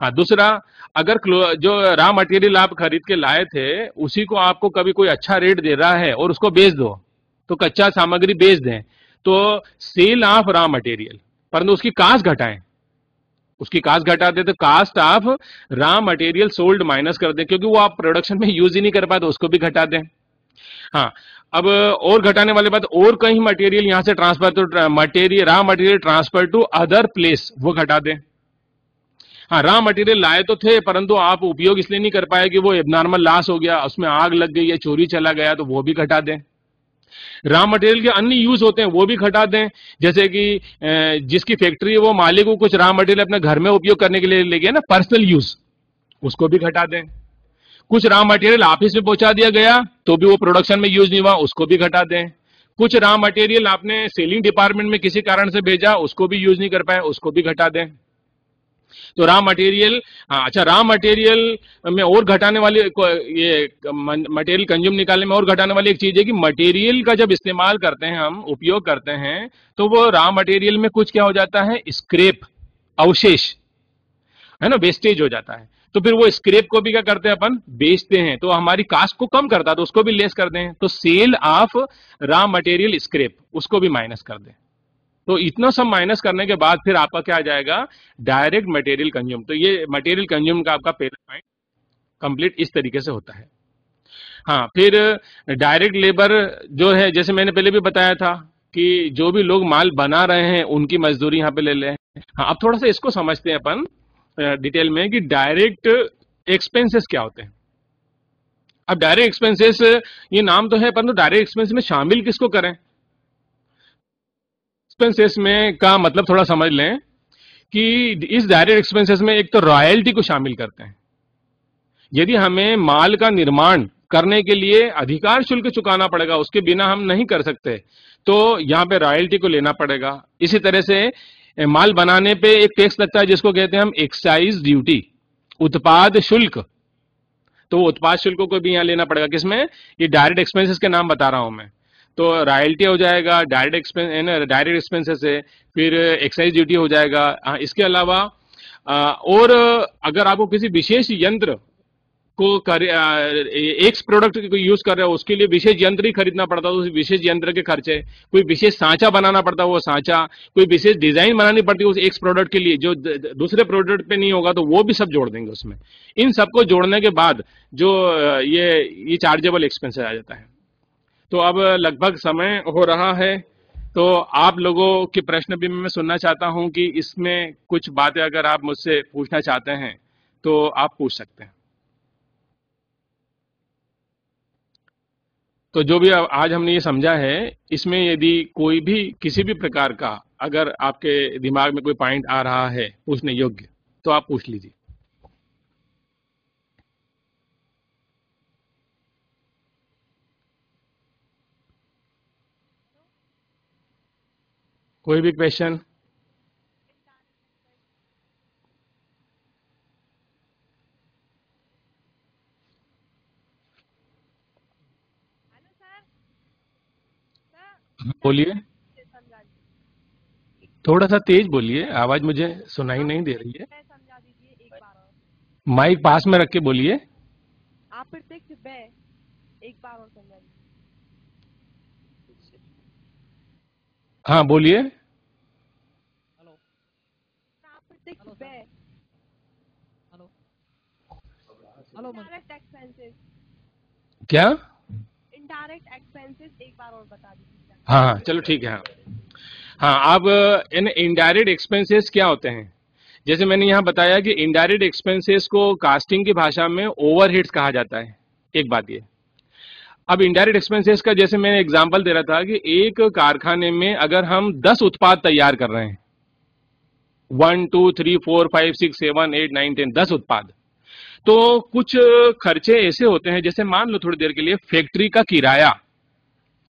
हाँ, दूसरा, अगर जो रॉ मटेरियल आप खरीद के लाए थे उसी को आपको कभी कोई अच्छा रेट दे रहा है और उसको बेच दो, तो कच्चा सामग्री बेच दें, तो सेल ऑफ रॉ मटेरियल, परंतु उसकी कास्ट घटाएं, उसकी कास्ट घटा दे तो cost of raw material sold minus कर दे, क्योंकि वो आप प्रोडक्शन में यूज ही नहीं कर पाए तो उसको भी घटा दें। हाँ, अब और घटाने वाले बात, और कहीं मटेरियल यहां से ट्रांसफर, तो raw material transfer to other place, वो घटा दें। हाँ, रॉ मटेरियल लाए तो थे परंतु आप उपयोग इसलिए नहीं कर पाए कि वो एबनॉर्मल लॉस हो गया, उसमें आग लग गई या चोरी चला गया, तो वो भी घटा दें। रॉ मटेरियल के अन्य यूज होते हैं वो भी घटा दें, जैसे कि जिसकी फैक्ट्री है वो मालिक को कुछ रॉ मटेरियल अपने घर में उपयोग करने के लिए ले गया ना, पर्सनल यूज, उसको भी घटा दें। कुछ रॉ मटेरियल ऑफिस में पहुंचा दिया गया तो भी वो प्रोडक्शन में यूज नहीं हुआ, उसको भी घटा दें। कुछ रॉ मटेरियल आपने सेलिंग डिपार्टमेंट में किसी कारण से भेजा, उसको भी यूज नहीं कर पाए, उसको भी घटा दें। तो रॉ मटेरियल, हाँ अच्छा, रॉ मटेरियल में और घटाने वाली ये मटेरियल कंज्यूम निकालने में और घटाने वाली एक चीज है कि मटेरियल का जब इस्तेमाल करते हैं, हम उपयोग करते हैं, तो वो रॉ मटेरियल में कुछ क्या हो जाता है, स्क्रैप, अवशेष, है ना, वेस्टेज हो जाता है। तो फिर वो स्क्रैप को भी क्या करते हैं, अपन बेचते हैं, तो हमारी कास्ट को कम करता है, तो उसको भी लेस कर दें, तो sale of raw material scrap, उसको भी माइनस कर दें। तो इतना सब माइनस करने के बाद फिर आपका क्या आ जाएगा, डायरेक्ट मटेरियल कंज्यूम। तो ये मटेरियल कंज्यूम का आपका पहला पॉइंट कंप्लीट इस तरीके से होता है। हाँ, फिर डायरेक्ट लेबर जो है, जैसे मैंने पहले भी बताया था कि जो भी लोग माल बना रहे हैं उनकी मजदूरी यहाँ पे ले लें। हाँ, अब थोड़ा सा इसको समझते हैं अपन डिटेल में कि डायरेक्ट एक्सपेंसेस क्या होते हैं। अब डायरेक्ट एक्सपेंसेस, ये नाम तो है, परंतु डायरेक्ट एक्सपेंस में शामिल किसको करें। एक्सपेंसेस में का मतलब थोड़ा समझ लें कि इस डायरेक्ट एक्सपेंसेस में एक तो रॉयल्टी को शामिल करते हैं। यदि हमें माल का निर्माण करने के लिए अधिकार शुल्क चुकाना पड़ेगा, उसके बिना हम नहीं कर सकते, तो यहां पे रॉयल्टी को लेना पड़ेगा। इसी तरह से माल बनाने पे एक टैक्स लगता है जिसको कहते हैं हम एक्साइज ड्यूटी, उत्पाद शुल्क। तो वो उत्पाद शुल्क को भी यहां लेना पड़ेगा, किसमें, ये डायरेक्ट एक्सपेंसेस के नाम बता रहा हूं मैं। तो रॉयल्टी हो जाएगा डायरेक्ट एक्सपेंस, डायरेक्ट एक्सपेंसेस है, फिर एक्साइज ड्यूटी हो जाएगा। इसके अलावा और अगर आपको किसी विशेष यंत्र को एक प्रोडक्ट को यूज कर रहे हो, उसके लिए विशेष यंत्र ही खरीदना पड़ता है, तो उस विशेष यंत्र के खर्चे, कोई विशेष सांचा बनाना पड़ता है, वो सांचा, कोई विशेष डिजाइन बनानी पड़ती है उस एक प्रोडक्ट के लिए जो दूसरे प्रोडक्ट पे नहीं होगा, तो वो भी सब जोड़ देंगे उसमें। इन सबको जोड़ने के बाद जो ये चार्जेबल एक्सपेंस आ जाता है। तो अब लगभग समय हो रहा है, तो आप लोगों के प्रश्न भी मैं सुनना चाहता हूं कि इसमें कुछ बातें अगर आप मुझसे पूछना चाहते हैं तो आप पूछ सकते हैं। तो जो भी आज हमने ये समझा है, इसमें यदि कोई भी किसी भी प्रकार का अगर आपके दिमाग में कोई पॉइंट आ रहा है पूछने योग्य, तो आप पूछ लीजिए। कोई भी क्वेश्चन? बोलिए, थोड़ा सा तेज बोलिए, आवाज मुझे सुनाई नहीं दे रही है। समझा दीजिए एक बार और। माइक पास में रख के बोलिए। आप प्रत्यक्ष व्यय एक बार और समझा दीजिए। हाँ बोलिए। हेलो, आप प्रत्यक्ष व्यय, हेलो, हेलो। इनडायरेक्ट एक्सपेंसेस, क्या? इनडायरेक्ट एक्सपेंसेस एक बार और बता दीजिए। हाँ हाँ, चलो ठीक है। हाँ हाँ, अब इन इनडायरेक्ट एक्सपेंसेस क्या होते हैं, जैसे मैंने यहाँ बताया कि इनडायरेक्ट एक्सपेंसेस को कास्टिंग की भाषा में ओवरहेड्स कहा जाता है। एक बात ये, अब इनडायरेक्ट एक्सपेंसेस का जैसे मैंने एग्जांपल दे रहा था कि एक कारखाने में अगर हम 10 उत्पाद तैयार कर रहे हैं, 1 2 3 4 5 6 7 8 9 10, 10 उत्पाद, तो कुछ खर्चे ऐसे होते हैं, जैसे मान लो थोड़ी देर के लिए फैक्ट्री का किराया,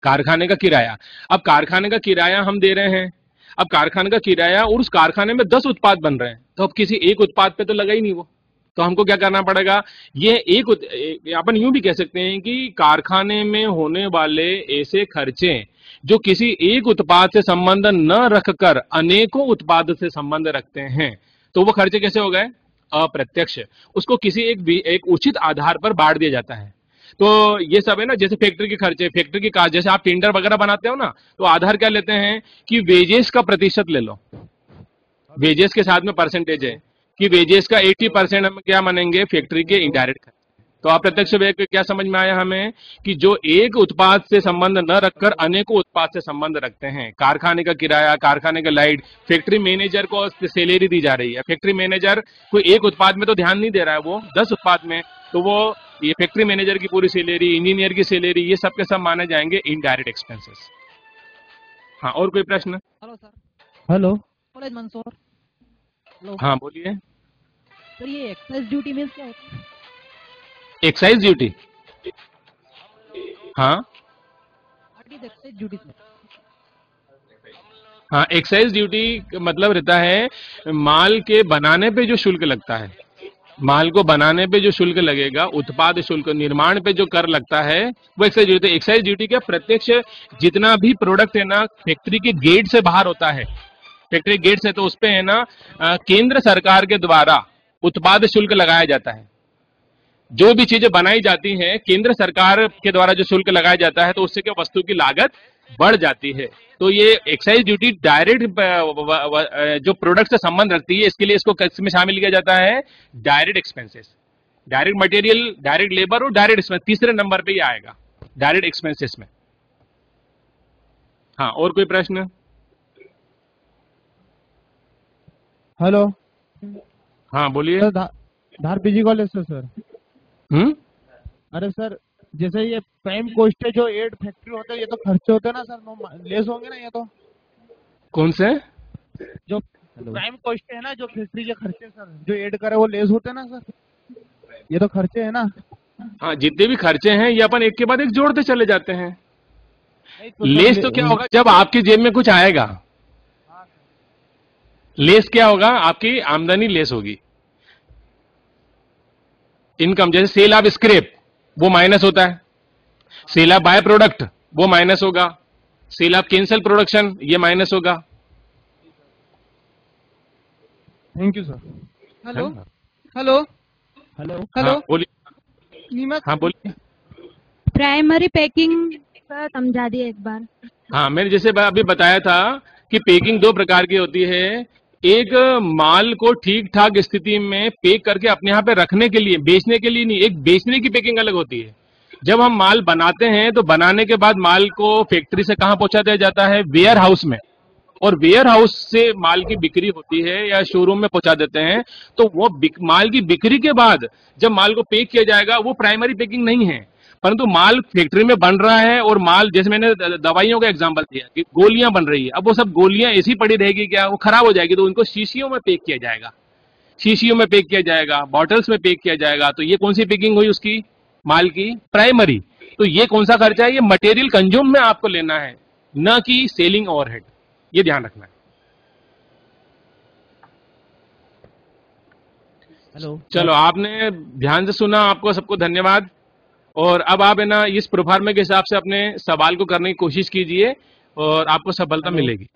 कारखाने का किराया। अब कारखाने का किराया हम दे रहे हैं, अब कारखाने का किराया, और उस कारखाने में 10 उत्पाद बन रहे हैं, तो अब किसी एक उत्पाद पे तो लगा ही नहीं वो, तो हमको क्या करना पड़ेगा, ये अपन यूं भी कह सकते हैं कि कारखाने में होने वाले ऐसे खर्चे जो किसी एक उत्पाद से संबंध न रखकर अनेकों उत्पाद से संबंध रखते हैं, तो वो खर्चे कैसे हो गए, अप्रत्यक्ष। उसको किसी एक उचित आधार पर बांट दिया जाता है। तो ये सब है ना, जैसे फैक्ट्री के खर्चे, फैक्ट्री की कास्ट, जैसे आप टेंडर वगैरह बनाते हो ना, तो आधार क्या लेते हैं कि वेजेस का प्रतिशत ले लो, वेजेस के साथ में परसेंटेज है कि वेजेस का 80% हम क्या मानेंगे, फैक्ट्री के इनडायरेक्ट खर्चे। तो अप्रत्यक्ष व्यय को क्या समझ में आया हमें कि जो एक उत्पाद से संबंध न रखकर अनेकों उत्पाद से संबंध रखते हैं। कारखाने का किराया, कारखाने का लाइट, फैक्ट्री मैनेजर को सैलरी दी जा रही है, फैक्ट्री मैनेजर कोई एक उत्पाद में तो ध्यान नहीं दे रहा है, वो 10 उत्पाद में, तो वो ये फैक्ट्री मैनेजर की पूरी सैलरी, इंजीनियर की सैलरी, ये सब के सब माने जाएंगे इनडायरेक्ट एक्सपेंसेस। हाँ, और कोई प्रश्न? Hello sir. Hello, college Mansoor. Hello हाँ बोलिए। सर, ये एक्साइज ड्यूटी मीन्स क्या होता है? एक्साइज ड्यूटी, हाँ, एक्साइज ड्यूटी सर। हाँ, एक्साइज ड्यूटी का मतलब रहता है माल के बनाने पे जो शुल्क लगता है, माल को बनाने पे जो शुल्क लगेगा, उत्पाद शुल्क, निर्माण पे जो कर लगता है, वो एक्साइज ड्यूटी। एक्साइज ड्यूटी का प्रत्यक्ष जितना भी प्रोडक्ट है ना फैक्ट्री के गेट से बाहर होता है, फैक्ट्री गेट से, तो उस पे है ना केंद्र सरकार के द्वारा उत्पाद शुल्क लगाया जाता है। जो भी चीजें बनाई जाती हैं केंद्र सरकार के द्वारा जो शुल्क लगाया जाता है, तो उससे क्या वस्तु की लागत बढ़ जाती है। तो ये एक्साइज ड्यूटी डायरेक्ट जो प्रोडक्ट से संबंध रखती है, इसके लिए इसको किसमें शामिल किया जाता है? Direct expenses, direct material, direct labour और डायरेक्ट एक्सपेंस, तीसरे नंबर पे ये आएगा डायरेक्ट एक्सपेंसेस में। हाँ, और कोई प्रश्न? हेलो हाँ बोलिए। सर, धार पीजी कॉलेज से सर। हम्म अरे सर, जैसे ये प्राइम कॉस्ट है जो एड फैक्ट्री होते हैं, ये तो खर्चे होते हैं ना सर, लेस होंगे ना ये तो? कौन से? जो प्राइम कॉस्ट है ना, जो फैक्ट्री के खर्चे सर जो एड करे वो लेस होते हैं ना सर, ये तो खर्चे है ना? हाँ, जितने भी खर्चे हैं ये अपन एक के बाद एक जोड़ते चले जाते हैं। नहीं तो लेस सर, तो क्या होगा जब आपकी जेब में कुछ आएगा, लेस क्या होगा? आपकी आमदनी लेस होगी, इनकम। जैसे सेल ऑफ स्क्रैप वो माइनस होता है, सेल ऑफ बाय प्रोडक्ट वो माइनस होगा, सेल ऑफ कैंसल प्रोडक्शन ये माइनस होगा। Thank you sir. हेलो हाँ। हेलो हेलो हेलो हाँ, बोलिए। नीमत हाँ बोलिए। प्राइमरी पैकिंग का समझा दिए एक बार। हाँ, मैंने जैसे अभी बताया था कि पैकिंग दो प्रकार की होती है। एक माल को ठीक ठाक स्थिति में पैक करके अपने यहाँ पे रखने के लिए, बेचने के लिए नहीं, एक बेचने की पैकिंग अलग होती है। जब हम माल बनाते हैं तो बनाने के बाद माल को फैक्ट्री से कहाँ पहुंचा दिया जाता है? वेयर हाउस में, और वेयर हाउस से माल की बिक्री होती है या शोरूम में पहुंचा देते हैं। तो वो माल की बिक्री के बाद जब माल को पैक किया जाएगा वो प्राइमरी पैकिंग नहीं है, परंतु माल फैक्ट्री में बन रहा है और माल, जैसे मैंने दवाइयों का एग्जांपल दिया कि गोलियां बन रही है, अब वो सब गोलियां ऐसी पड़ी रहेगी क्या? वो खराब हो जाएगी, तो उनको शीशियों में पैक किया जाएगा, शीशियों में पैक किया जाएगा, बॉटल्स में पैक किया जाएगा। तो ये कौन सी पैकिंग हुई उसकी? माल की प्राइमरी। तो ये कौन सा खर्चा है? ये मटेरियल कंज्यूम में आपको लेना है, न कि सेलिंग ओवरहेड, ये ध्यान रखना है। हेलो चलो, आपने ध्यान से सुना, आपको सबको धन्यवाद। और अब आप है ना इस प्रोफार्मा के हिसाब से अपने सवाल को करने की कोशिश कीजिए और आपको सफलता हेलो। मिलेगी।